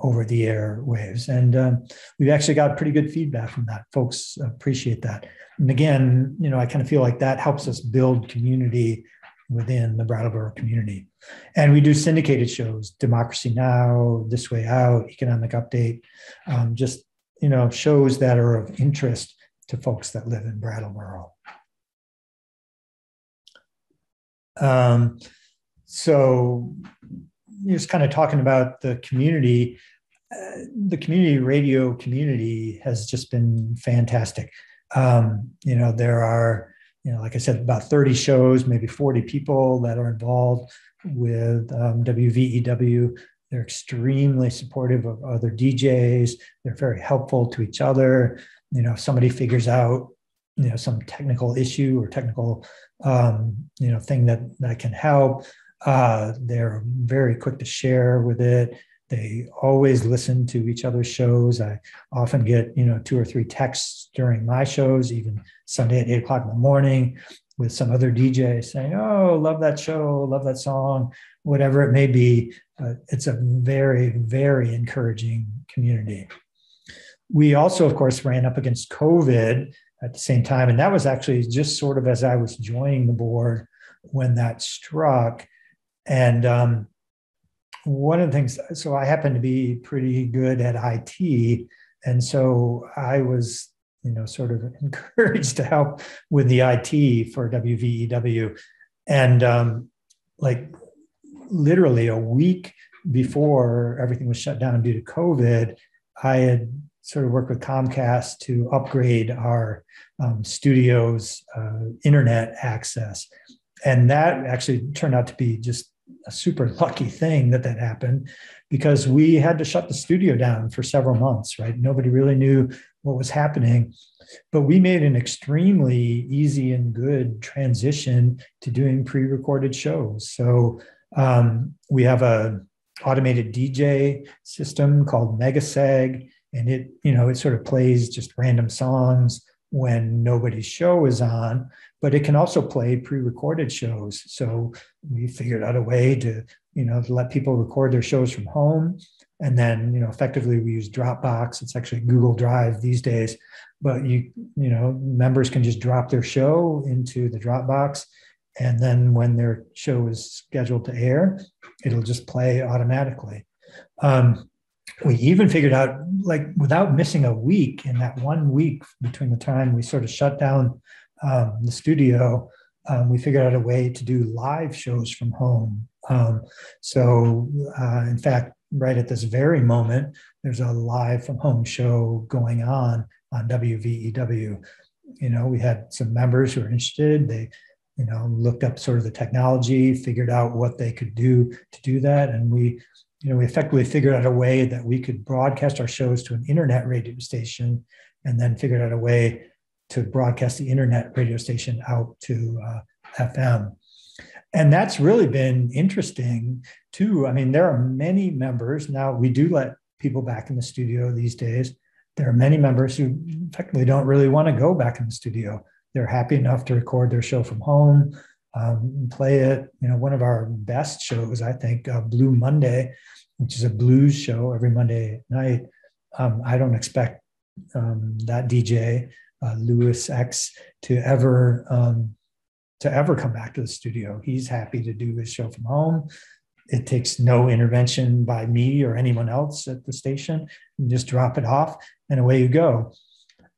over the airwaves. And we've actually got pretty good feedback from that. Folks appreciate that. And again, I kind of feel like that helps us build community within the Brattleboro community. And we do syndicated shows, Democracy Now!, This Way Out, Economic Update, just shows that are of interest to folks that live in Brattleboro. So just kind of talking about the community radio community has just been fantastic. There are, like I said, about 30 shows, maybe 40 people that are involved with WVEW. They're extremely supportive of other DJs. They're very helpful to each other. If somebody figures out, some technical issue or technical, thing that can help, they're very quick to share with it. They always listen to each other's shows. I often get, 2 or 3 texts during my shows, even Sunday at 8 o'clock in the morning, with some other DJ saying, "Oh, love that show, love that song," whatever it may be. It's a very, very encouraging community. We also, of course, ran up against COVID at the same time. And that was actually just sort of as I was joining the board when that struck. And one of the things, so I happen to be pretty good at IT. And so I was, sort of encouraged to help with the IT for WVEW. And literally a week before everything was shut down due to COVID, I had sort of worked with Comcast to upgrade our studio's internet access. And that actually turned out to be just a super lucky thing that happened, because we had to shut the studio down for several months, right? Nobody really knew what was happening, but we made an extremely easy and good transition to doing pre-recorded shows. So we have a automated DJ system called Megaseg, and it sort of plays just random songs when nobody's show is on, but it can also play pre-recorded shows. So we figured out a way to, to let people record their shows from home. And then, effectively we use Dropbox. It's actually Google Drive these days, but members can just drop their show into the Dropbox. And then when their show is scheduled to air, it'll just play automatically. We even figured out, without missing a week, in that 1 week between the time we sort of shut down the studio, we figured out a way to do live shows from home. In fact, right at this very moment, there's a live from home show going on WVEW. We had some members who were interested. They, looked up sort of the technology, figured out what they could do to do that. And we effectively figured out a way that we could broadcast our shows to an internet radio station, and then figured out a way to broadcast the internet radio station out to FM. And that's really been interesting too. I mean, there are many members now. We do let people back in the studio these days. There are many members who effectively don't really want to go back in the studio. They're happy enough to record their show from home, play it. One of our best shows, I think, Blue Monday, which is a blues show every Monday night. I don't expect that DJ, Louis X, to ever come back to the studio. He's happy to do his show from home. It takes no intervention by me or anyone else at the station. You just drop it off and away you go.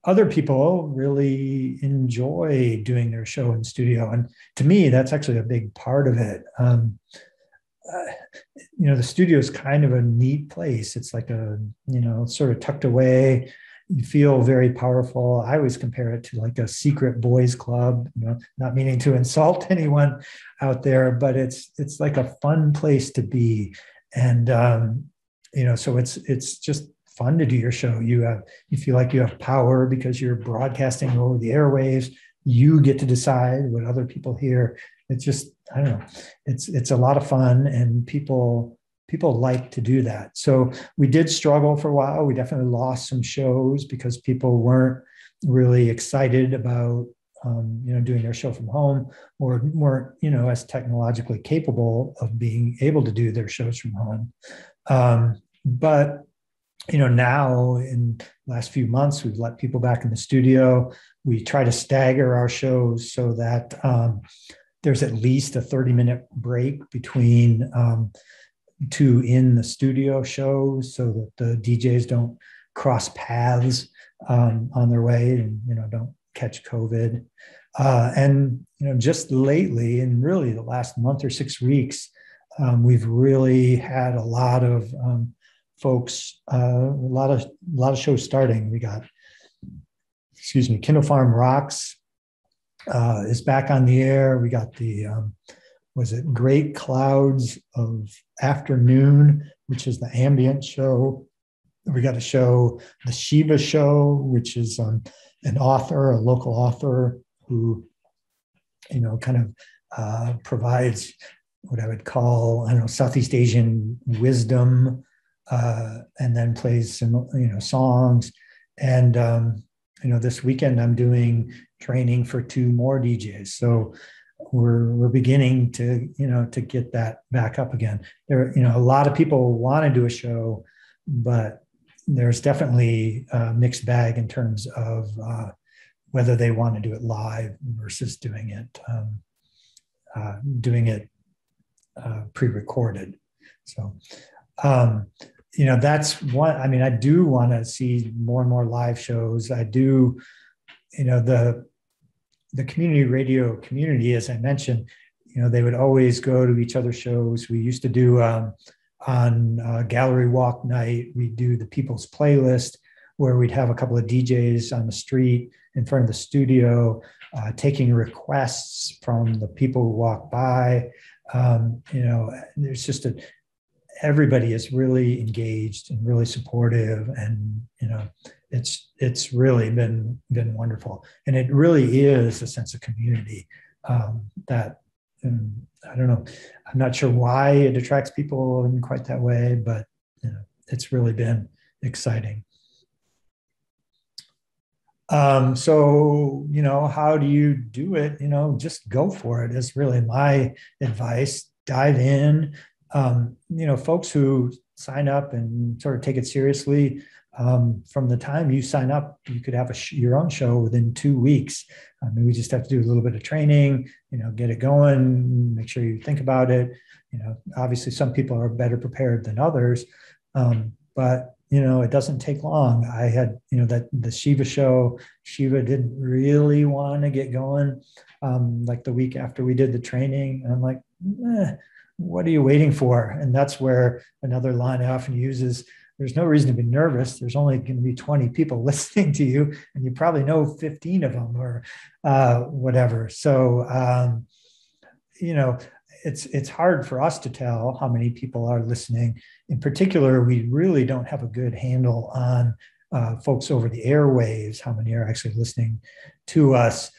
Other people really enjoy doing their show in studio. And to me, that's actually a big part of it. The studio is kind of a neat place. It's like a, sort of tucked away. You feel very powerful. I always compare it to like a secret boys club, not meaning to insult anyone out there, but it's like a fun place to be. And, so it's just fun to do your show. You feel like you have power because you're broadcasting over the airwaves. You get to decide what other people hear. It's just, I don't know, it's a lot of fun, and people like to do that. So we did struggle for a while. We definitely lost some shows because people weren't really excited about, doing their show from home, or weren't, as technologically capable of being able to do their shows from home. But now in the last few months, we've let people back in the studio. We try to stagger our shows so that there's at least a 30-minute break between two in the studio shows, so that the DJs don't cross paths on their way and, don't catch COVID. And, just lately, and really the last month or 6 weeks, we've really had a lot of folks, a lot of shows starting. We got, Kindle Farm Rocks is back on the air. We got the, Great Clouds of Afternoon, which is the ambient show. We got a show, the Shiva Show, which is an author, a local author who, kind of provides what I would call, Southeast Asian wisdom, and then plays some, songs. And, this weekend I'm doing training for 2 more DJs. So we're beginning to, to get that back up again. There, a lot of people want to do a show, but there's definitely a mixed bag in terms of whether they want to do it live versus doing it pre-recorded. So, that's one. I mean, I do want to see more and more live shows. I do, the community radio community, as I mentioned, they would always go to each other's shows. We used to do on gallery walk night, we do the People's Playlist, where we'd have a couple of DJs on the street in front of the studio, taking requests from the people who walk by. There's just everybody is really engaged and really supportive, and it's really been wonderful, and it really is a sense of community that. I don't know. I'm not sure why it attracts people in quite that way, but it's really been exciting. So, how do you do it? Just go for it is really my advice. Dive in. Folks who sign up and sort of take it seriously, from the time you sign up, you could have your own show within 2 weeks. I mean, we just have to do a little bit of training, get it going, make sure you think about it. Obviously some people are better prepared than others, but it doesn't take long. I had, that the Shiva show, Shiva didn't really want to get going like the week after we did the training. And I'm like, what are you waiting for? And that's where another line I often use is, there's no reason to be nervous. There's only going to be 20 people listening to you, and you probably know 15 of them or whatever. So, it's hard for us to tell how many people are listening. In particular, we really don't have a good handle on folks over the airwaves, how many are actually listening to us.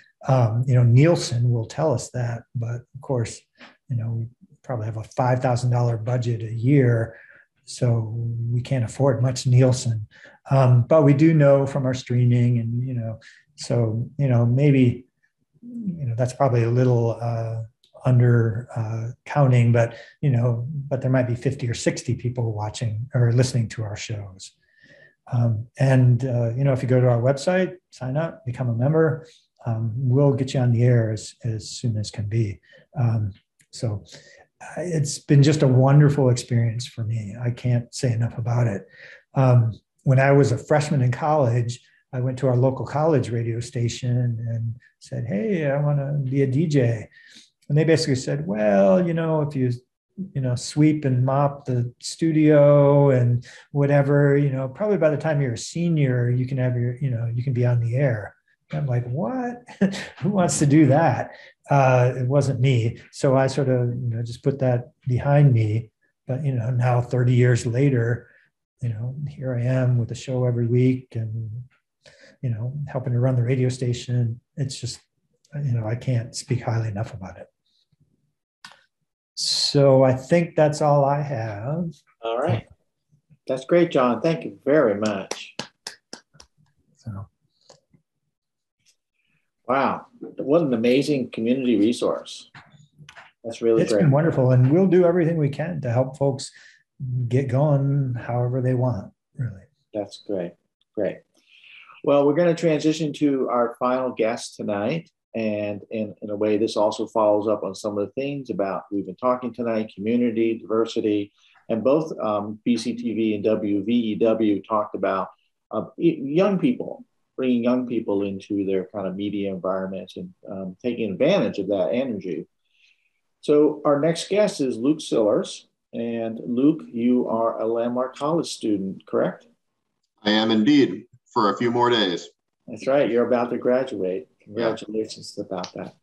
Nielsen will tell us that, but of course, we probably have a $5,000 budget a year, so we can't afford much Nielsen. But we do know from our streaming, and so maybe that's probably a little under counting, but there might be 50 or 60 people watching or listening to our shows. If you go to our website, sign up, become a member, we'll get you on the air as soon as can be. So it's been just a wonderful experience for me. I can't say enough about it. When I was a freshman in college, I went to our local college radio station and said, hey, I want to be a DJ. And they basically said, well, if you, sweep and mop the studio and whatever, probably by the time you're a senior, you can have you can be on the air. I'm like, what? Who wants to do that? It wasn't me. So I sort of, just put that behind me. But, now 30 years later, here I am with a show every week and, helping to run the radio station. It's just, I can't speak highly enough about it. So I think that's all I have. All right. That's great, John. Thank you very much. Wow, what an amazing community resource. That's really great. It's been wonderful, and we'll do everything we can to help folks get going however they want, really. That's great, great. Well, we're going to transition to our final guest tonight, and in a way, this also follows up on some of the things about we've been talking tonight, community, diversity, and both BCTV and WVEW talked about young people, bringing young people into their kind of media environments and taking advantage of that energy. So our next guest is Lucus Sillars. And Luke, you are a Landmark College student, correct? I am indeed, for a few more days. That's right. You're about to graduate. Congratulations about that.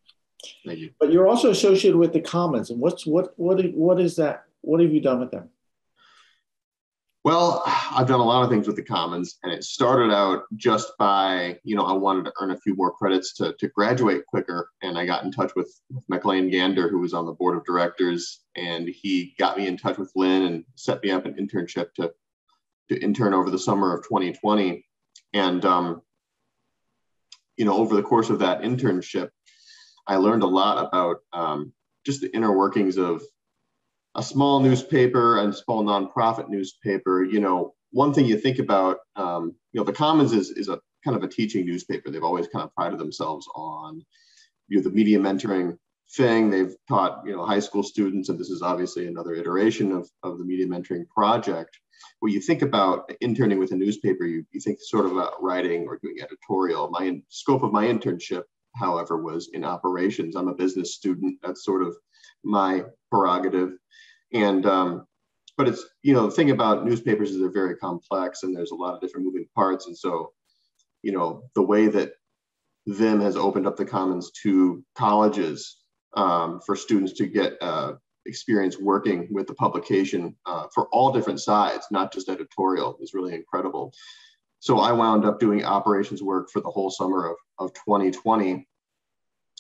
Thank you. But you're also associated with TheCommons. And what is that? What have you done with them? Well, I've done a lot of things with TheCommons, and it started out just by, I wanted to earn a few more credits to graduate quicker. And I got in touch with McLean Gander, who was on the board of directors, and he got me in touch with Lynn and set me up an internship to intern over the summer of 2020. And, over the course of that internship, I learned a lot about just the inner workings of a small newspaper and small nonprofit newspaper. One thing you think about, TheCommons is a kind of a teaching newspaper. They've always kind of prided themselves on the media mentoring thing. They've taught high school students, and this is obviously another iteration of the media mentoring project. When you think about interning with a newspaper, you think sort of about writing or doing editorial. My scope of my internship, however, was in operations. I'm a business student. That's sort of my prerogative. And but it's the thing about newspapers is they're very complex, and there's a lot of different moving parts. And so the way that VIM has opened up TheCommons to colleges for students to get experience working with the publication for all different sides, not just editorial, is really incredible. So I wound up doing operations work for the whole summer of 2020.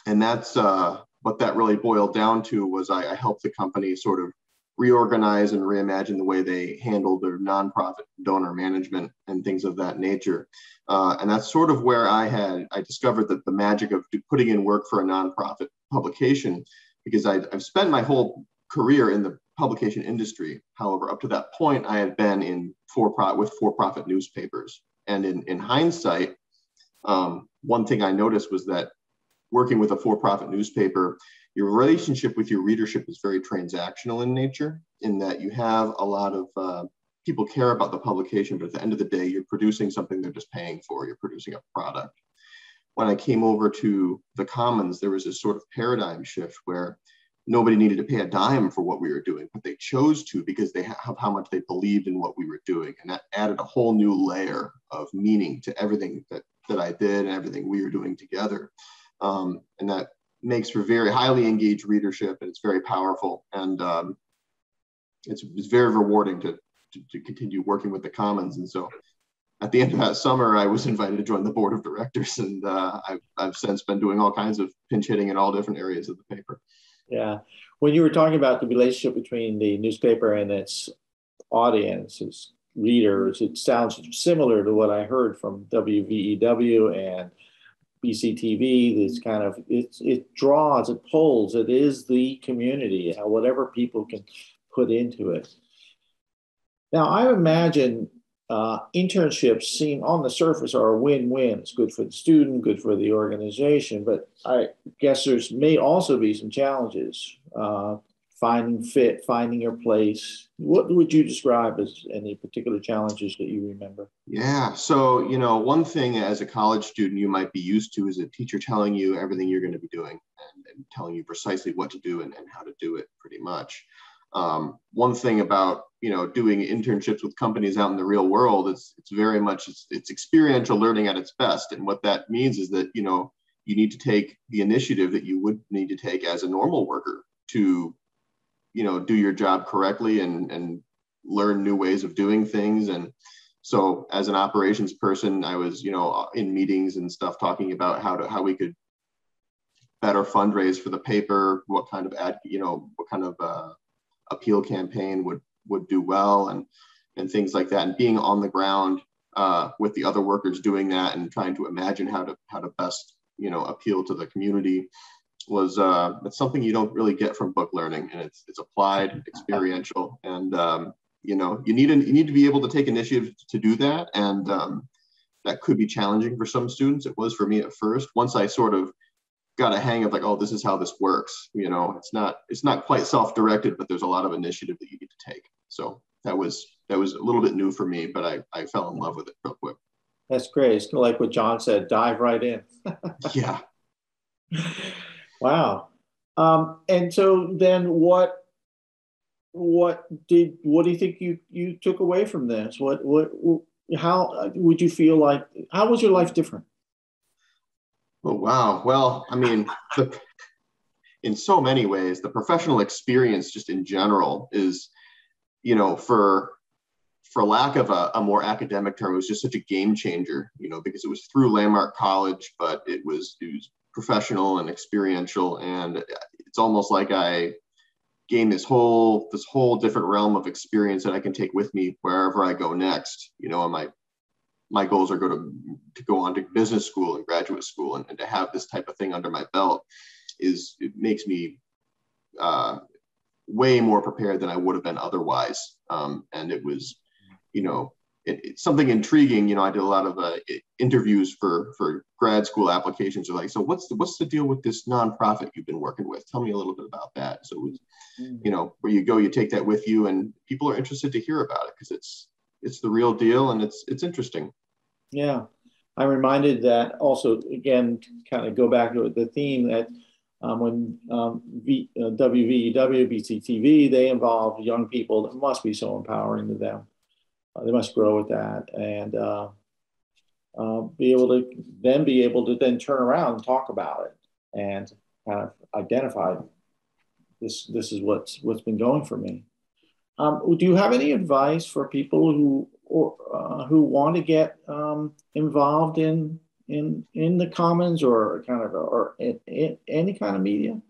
And that's what that really boiled down to was I helped the company sort of reorganize and reimagine the way they handled their nonprofit donor management and things of that nature. And that's sort of where I discovered that the magic of putting in work for a nonprofit publication, because I've spent my whole career in the publication industry. However, up to that point, I had been in for-profit newspapers. And in hindsight, one thing I noticed was that working with a for-profit newspaper, your relationship with your readership is very transactional in nature, in that you have a lot of people care about the publication, but at the end of the day, you're producing something they're just paying for. You're producing a product. When I came over to TheCommons, there was this sort of paradigm shift where nobody needed to pay a dime for what we were doing, but they chose to because they have how much they believed in what we were doing. And that added a whole new layer of meaning to everything that I did and everything we were doing together. And that makes for very highly engaged readership, and it's very powerful. And it's very rewarding to continue working with TheCommons. And so at the end of that summer, I was invited to join the board of directors, and I've since been doing all kinds of pinch hitting in all different areas of the paper. Yeah. When you were talking about the relationship between the newspaper and its audience, its readers, it sounds similar to what I heard from WVEW and BCTV. This kind of, it draws, it pulls, it is the community, whatever people can put into it. Now, I imagine internships seem on the surface are a win-win. It's good for the student, good for the organization, but I guess there's may also be some challenges, finding fit, finding your place. What would you describe as any particular challenges that you remember? Yeah, so, one thing as a college student you might be used to is a teacher telling you everything you're going to be doing and telling you precisely what to do and how to do it pretty much. One thing about, doing internships with companies out in the real world, it's very much, it's experiential learning at its best. And what that means is that, you need to take the initiative that you would need to take as a normal worker to, do your job correctly and learn new ways of doing things. And so as an operations person, I was, in meetings and stuff talking about how we could better fundraise for the paper, what kind of appeal campaign would do well and things like that, and being on the ground with the other workers doing that and trying to imagine how to best appeal to the community was it's something you don't really get from book learning, and it's applied, experiential, and you need to be able to take initiative to do that, and that could be challenging for some students. It was for me at first. Once I sort of got a hang of like, oh, this is how this works. It's not quite self-directed, but there's a lot of initiative that you need to take. So that was a little bit new for me, but I fell in love with it real quick. That's great. It's like what John said, dive right in. Yeah. Wow. And so then what do you think you took away from this? How would you feel like, how was your life different? Oh, wow. Well, I mean, in so many ways, the professional experience just in general is, you know, for lack of a more academic term, it was just such a game changer, you know, because it was through Landmark College, but it was professional and experiential. And it's almost like I gained this whole different realm of experience that I can take with me wherever I go next. You know, and my goals are to go on to business school and graduate school, and to have this type of thing under my belt it makes me way more prepared than I would have been otherwise. And it was, you know, it's something intriguing. You know, I did a lot of interviews for grad school applications. They're like, so what's the deal with this nonprofit you've been working with? Tell me a little bit about that. So it was, you know, where you go, you take that with you, and people are interested to hear about it because it's the real deal, and it's interesting. Yeah, I'm reminded that also, again, kind of go back to the theme that when WVEW, BCTV, they involve young people, that must be so empowering to them. They must grow with that, and be able to then turn around and talk about it and kind of identify this is what's been going for me. Do you have any advice for people who want to get involved in the Commons or in any kind of media?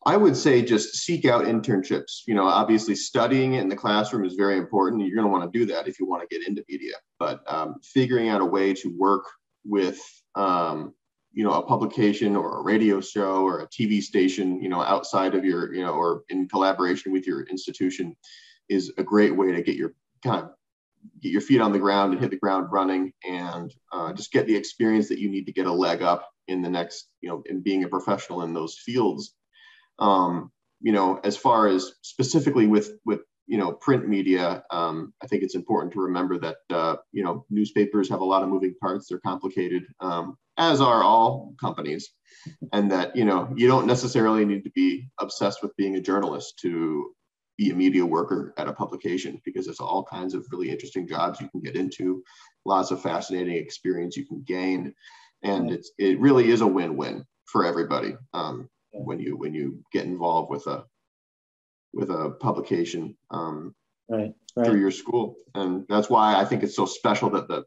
I would say just seek out internships. You know, obviously studying it in the classroom is very important. You're going to want to do that if you want to get into media. But figuring out a way to work with, you know, a publication or a radio show or a TV station, you know, outside of your, you know, or in collaboration with your institution is a great way to get your feet on the ground and hit the ground running, and just get the experience that you need to get a leg up in the next, you know, in being a professional in those fields. You know, as far as specifically with you know, print media, I think it's important to remember that, you know, newspapers have a lot of moving parts. They're complicated, as are all companies, and that, you know, you don't necessarily need to be obsessed with being a journalist to be a media worker at a publication, because there's all kinds of really interesting jobs you can get into, lots of fascinating experience you can gain. And it really is a win-win for everybody. When you get involved with a publication right. through your school. And that's why I think it's so special that the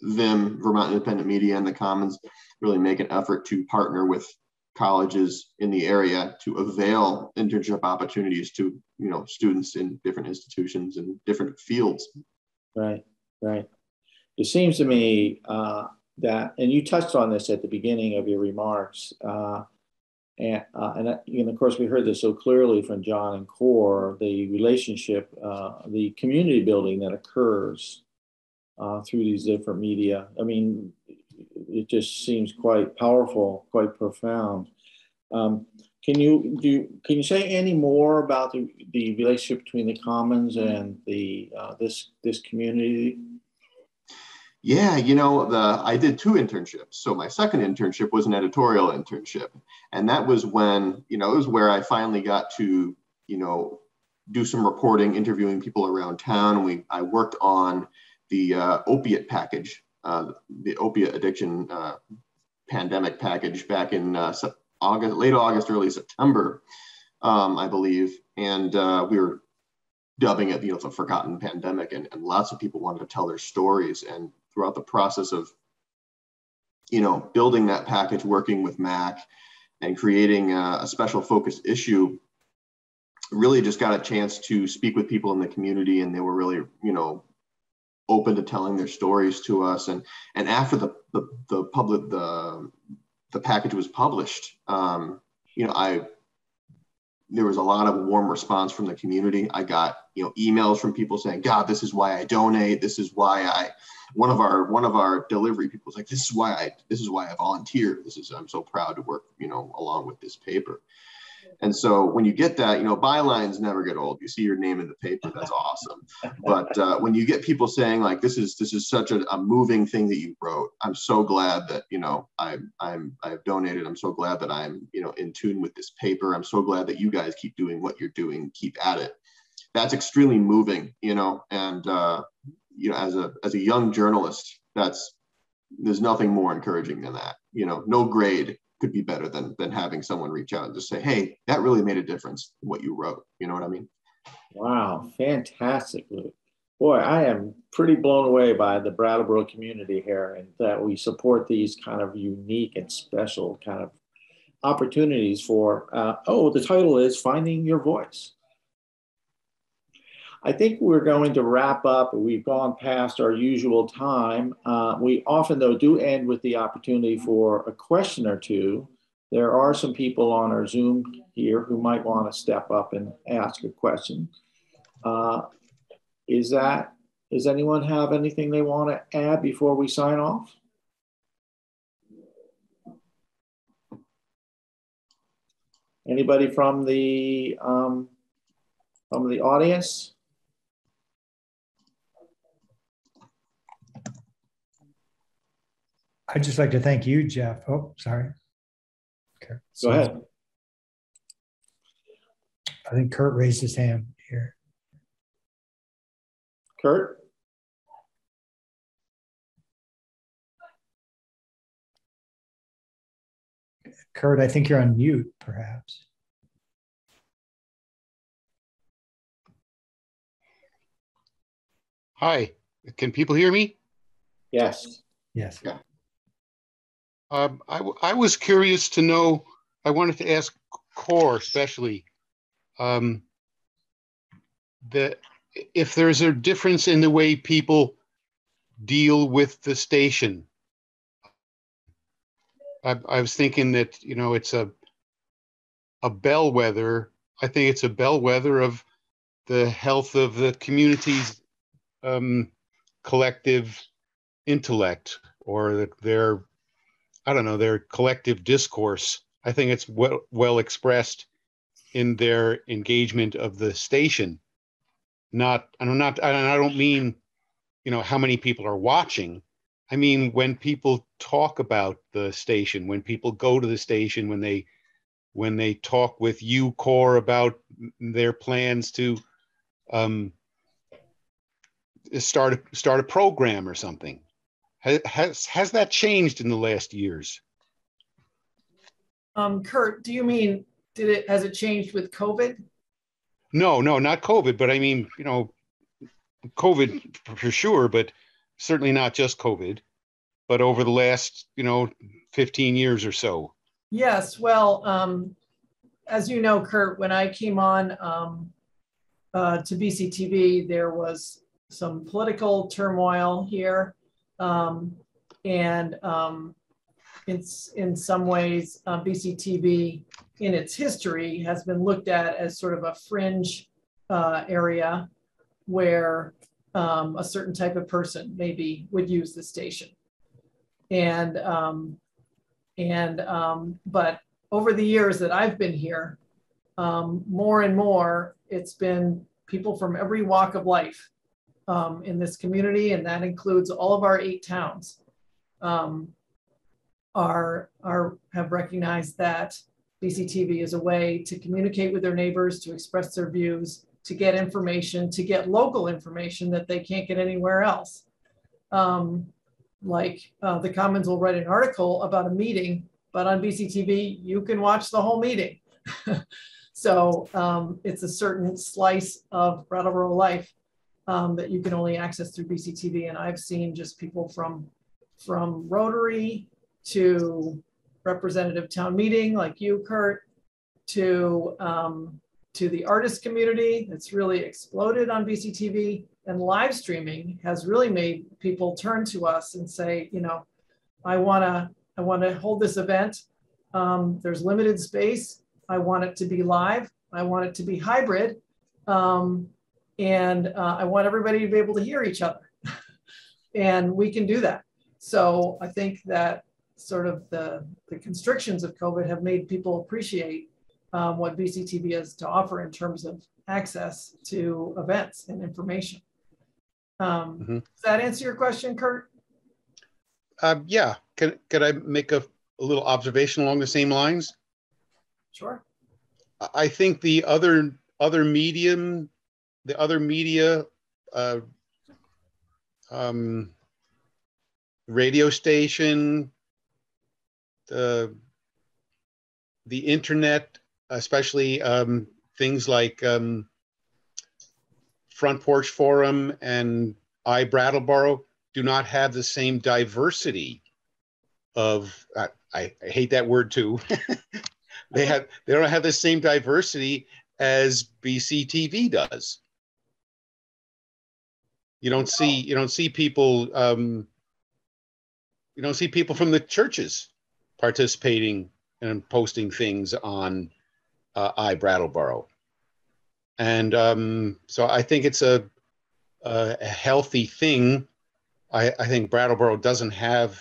VIM, Vermont Independent Media, and the Commons really make an effort to partner with colleges in the area to avail internship opportunities to, you know, students in different institutions and different fields. Right. It seems to me that, and you touched on this at the beginning of your remarks, and of course, we heard this so clearly from John and Core, the relationship, the community building that occurs through these different media. I mean, it just seems quite powerful, quite profound. Can you say any more about the relationship between the Commons and this community? Yeah, you know, I did 2 internships. So my second internship was an editorial internship. And that was when, you know, it was where I finally got to, you know, do some reporting, interviewing people around town. I worked on the opiate package, the opiate addiction pandemic package back in late August, early September, I believe. And we were dubbing it, you know, the forgotten pandemic, and lots of people wanted to tell their stories. And throughout the process of, you know, building that package, working with Mac and creating a special focus issue, really just got a chance to speak with people in the community, and they were really, you know, open to telling their stories to us. And after the package was published, you know, there was a lot of warm response from the community. I got, you know, emails from people saying, God, this is why I donate. This is why one of our delivery people was like, this is why I volunteer. I'm so proud to work, you know, along with this paper. And so when you get that, bylines never get old. You see your name in the paper, that's awesome. But when you get people saying like, this is such a moving thing that you wrote, I'm so glad that, I've donated. I'm so glad that I'm, in tune with this paper. I'm so glad that you guys keep doing what you're doing, keep at it. That's extremely moving, and, as a young journalist, there's nothing more encouraging than that. No grade could be better than having someone reach out and just say, hey, that really made a difference in what you wrote. You know what I mean? Wow, fantastic, Luke. Boy, I am pretty blown away by the Brattleboro community here, and that we support these kind of unique and special kind of opportunities for, the title is Finding Your Voice. I think we're going to wrap up. We've gone past our usual time. We often, though, do end with the opportunity for a question or two. There are some people on our Zoom here who might want to step up and ask a question. Does anyone have anything they want to add before we sign off? Anybody from the audience? I'd just like to thank you, Geoff. Oh, sorry. Okay. Go ahead. I think Kurt raised his hand here. Kurt? Kurt, I think you're on mute, perhaps. Hi, can people hear me? Yes. Yes. Yeah. I was curious to know, I wanted to ask Core especially, if there's a difference in the way people deal with the station. I was thinking that, it's a bellwether. I think it's a bellwether of the health of the community's collective intellect, or their collective discourse. I think it's well expressed in their engagement of the station. I don't mean, how many people are watching. I mean, when people talk about the station, when people go to the station, when they talk with you, Core, about their plans to start a program or something. Has that changed in the last years? Kurt, do you mean, has it changed with COVID? No, not COVID, but I mean, COVID for sure, but certainly not just COVID, but over the last, 15 years or so. Yes, well, as you know, Kurt, when I came on to BCTV, there was some political turmoil here. In some ways, BCTV in its history has been looked at as sort of a fringe area where a certain type of person maybe would use the station. But over the years that I've been here, more and more, it's been people from every walk of life in this community, and that includes all of our 8 towns, have recognized that BCTV is a way to communicate with their neighbors, to express their views, to get information, to get local information that they can't get anywhere else. TheCommons will write an article about a meeting, but on BCTV, you can watch the whole meeting. So it's a certain slice of Brattleboro life that you can only access through BCTV. And I've seen just people from Rotary to representative town meeting like you, Kurt, to the artist community that's really exploded on BCTV, and live streaming has really made people turn to us and say, I want to hold this event. There's limited space. I want it to be live. I want it to be hybrid. And I want everybody to be able to hear each other. And we can do that. So I think that sort of the constrictions of COVID have made people appreciate what BCTV has to offer in terms of access to events and information. Does that answer your question, Kurt? Yeah. Could I make a little observation along the same lines? Sure. I think the other media radio station, the internet, especially things like Front Porch Forum and Brattleboro, do not have the same diversity of, I hate that word too. They don't have the same diversity as BCTV does. You don't see people from the churches participating and posting things on Brattleboro. And so I think it's a healthy thing. I think Brattleboro doesn't have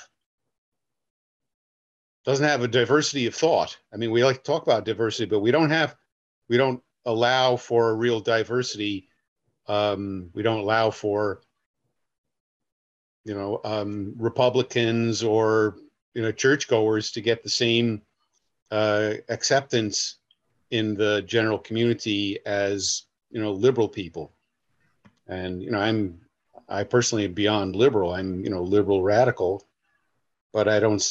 a diversity of thought. I mean, we like to talk about diversity, but we don't allow for a real diversity. We don't allow for, Republicans or, churchgoers to get the same acceptance in the general community as, liberal people. And, I personally am beyond liberal. I'm, liberal radical, but I don't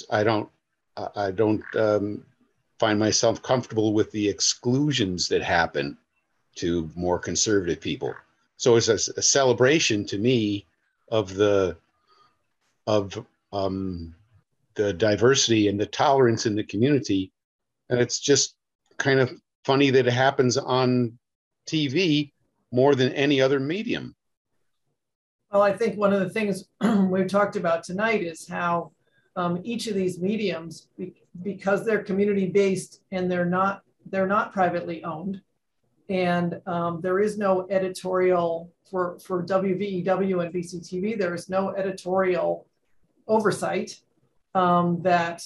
find myself comfortable with the exclusions that happen to more conservative people. So it's a celebration to me of the diversity and the tolerance in the community. And it's just kind of funny that it happens on TV more than any other medium. Well, I think one of the things we've talked about tonight is how each of these mediums, because they're community-based and they're not privately owned, and there is no editorial for WVEW and BCTV. There is no editorial oversight. That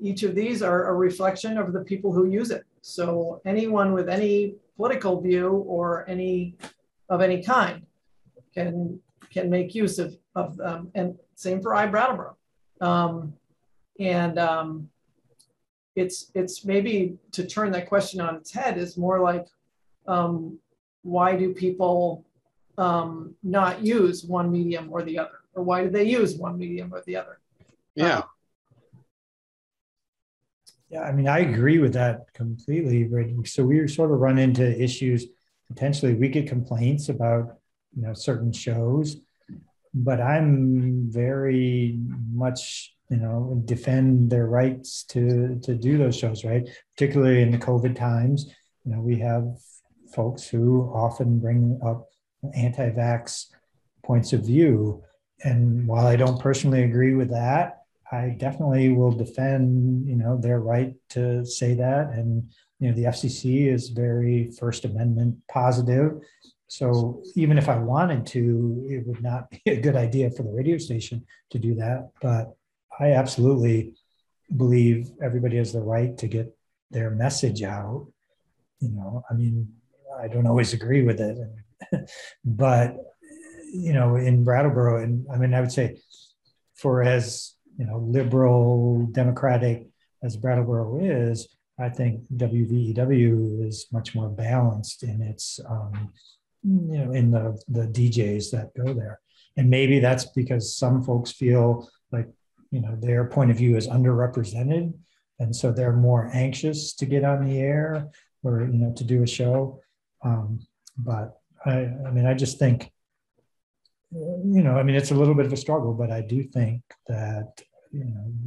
each of these are a reflection of the people who use it. So anyone with any political view or any kind can make use of them, and same for Brattleboro. It's maybe, to turn that question on its head, is more like, why do people not use one medium or the other? Or why do they use one medium or the other? Yeah. Yeah, I mean, I agree with that completely. So we sort of run into issues. Potentially, we get complaints about certain shows, but I'm very much defend their rights to do those shows, right? Particularly in the COVID times, we have folks who often bring up anti-vax points of view, and while I don't personally agree with that, I definitely will defend, their right to say that. And, the FCC is very First Amendment positive. So even if I wanted to, it would not be a good idea for the radio station to do that. But I absolutely believe everybody has the right to get their message out. I mean, I don't always agree with it, but, in Brattleboro, and I mean, I would say for as, liberal democratic as Brattleboro is, I think WVEW is much more balanced in its, in the DJs that go there. And maybe that's because some folks feel like, their point of view is underrepresented. And so they're more anxious to get on the air or, to do a show. But I just think, it's a little bit of a struggle, but I do think that, we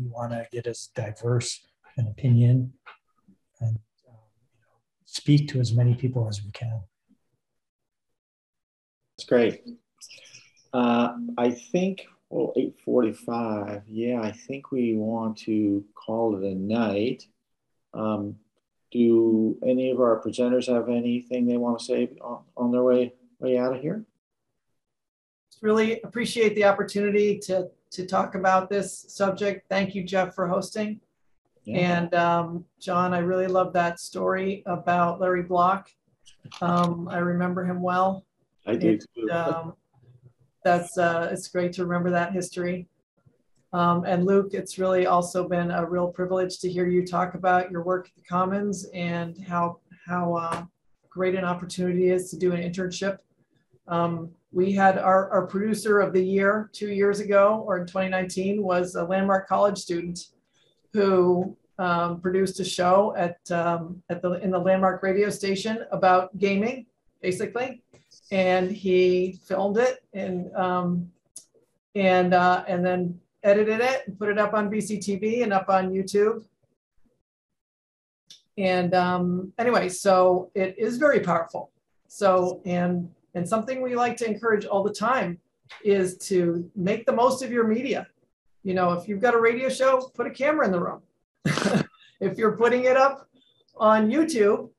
want to get as diverse an opinion and speak to as many people as we can. That's great. I think, 8:45. Yeah, I think we want to call it a night. Do any of our presenters have anything they want to say on their way out of here? Really appreciate the opportunity to talk about this subject. Thank you, Geoff, for hosting. And John, I really love that story about Larry Block. I remember him well. I do too. It's great to remember that history. And Luke, it's really also been a real privilege to hear you talk about your work at the Commons and how great an opportunity it is to do an internship. We had our producer of the year 2 years ago, or in 2019, was a Landmark College student who produced a show in the Landmark radio station about gaming, basically, and he filmed it and then edited it and put it up on BCTV and up on YouTube. And anyway, so it is very powerful. So and something we like to encourage all the time is to make the most of your media. You know, if you've got a radio show, put a camera in the room. If you're putting it up on YouTube,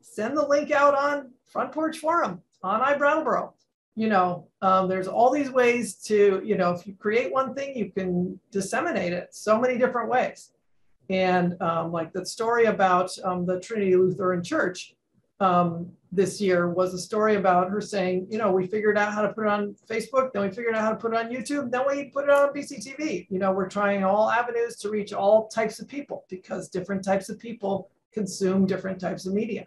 send the link out on Front Porch Forum, on iBrattleboro. You know, there's all these ways to, you know, if you create one thing, you can disseminate it so many different ways. And like the story about the Trinity Lutheran Church this year was a story about her saying, you know, we figured out how to put it on Facebook, then we figured out how to put it on YouTube, then we put it on BCTV. You know, we're trying all avenues to reach all types of people because different types of people consume different types of media.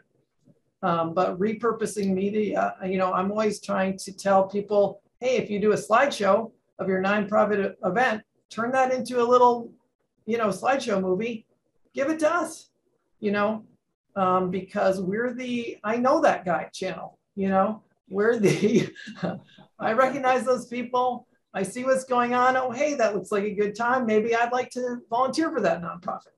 But repurposing media, you know, I'm always trying to tell people, hey, if you do a slideshow of your nonprofit event, turn that into a little, you know, slideshow movie, give it to us, you know, because we're the I know that guy channel, you know, we're the, I recognize those people. I see what's going on. Oh, hey, that looks like a good time. Maybe I'd like to volunteer for that nonprofit.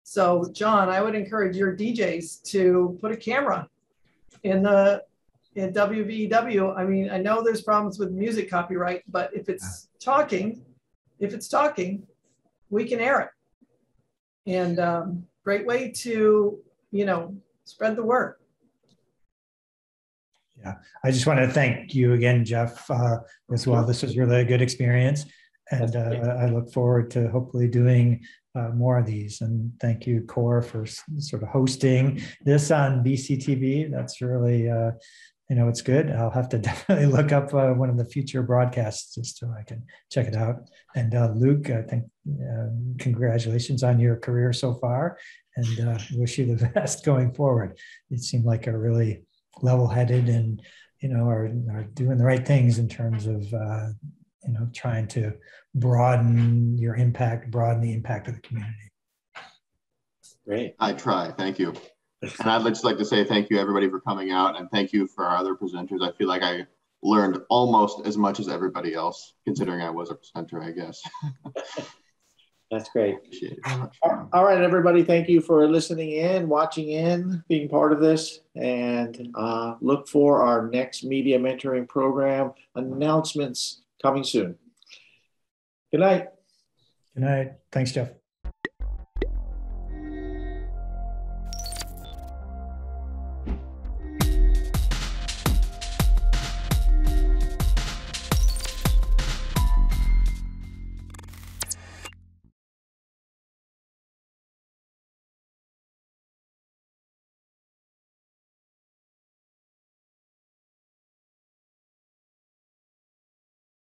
So John, I would encourage your DJs to put a camera in WVEW. I mean, I know there's problems with music copyright, but if it's talking, we can air it. And great way to, you know, spread the word. Yeah, I just want to thank you again, Geoff, as well. This was really a good experience. And I look forward to hopefully doing more of these. And thank you, Cor, for sort of hosting this on BCTV. That's really, you know, it's good. I'll have to definitely look up one of the future broadcasts just so I can check it out. And Luke, I think congratulations on your career so far, and wish you the best going forward. You seem like a really level-headed and, you know, are doing the right things in terms of, you know, trying to broaden your impact, broaden the impact of the community. Great. I try. Thank you. And I'd just like to say thank you, everybody, for coming out, and thank you for our other presenters. I feel like I learned almost as much as everybody else, considering I was a presenter, I guess. That's great. Appreciate it very much. All right, everybody, thank you for listening in, watching in, being part of this, and look for our next media mentoring program announcements coming soon. Good night. Good night. Thanks, Geoff.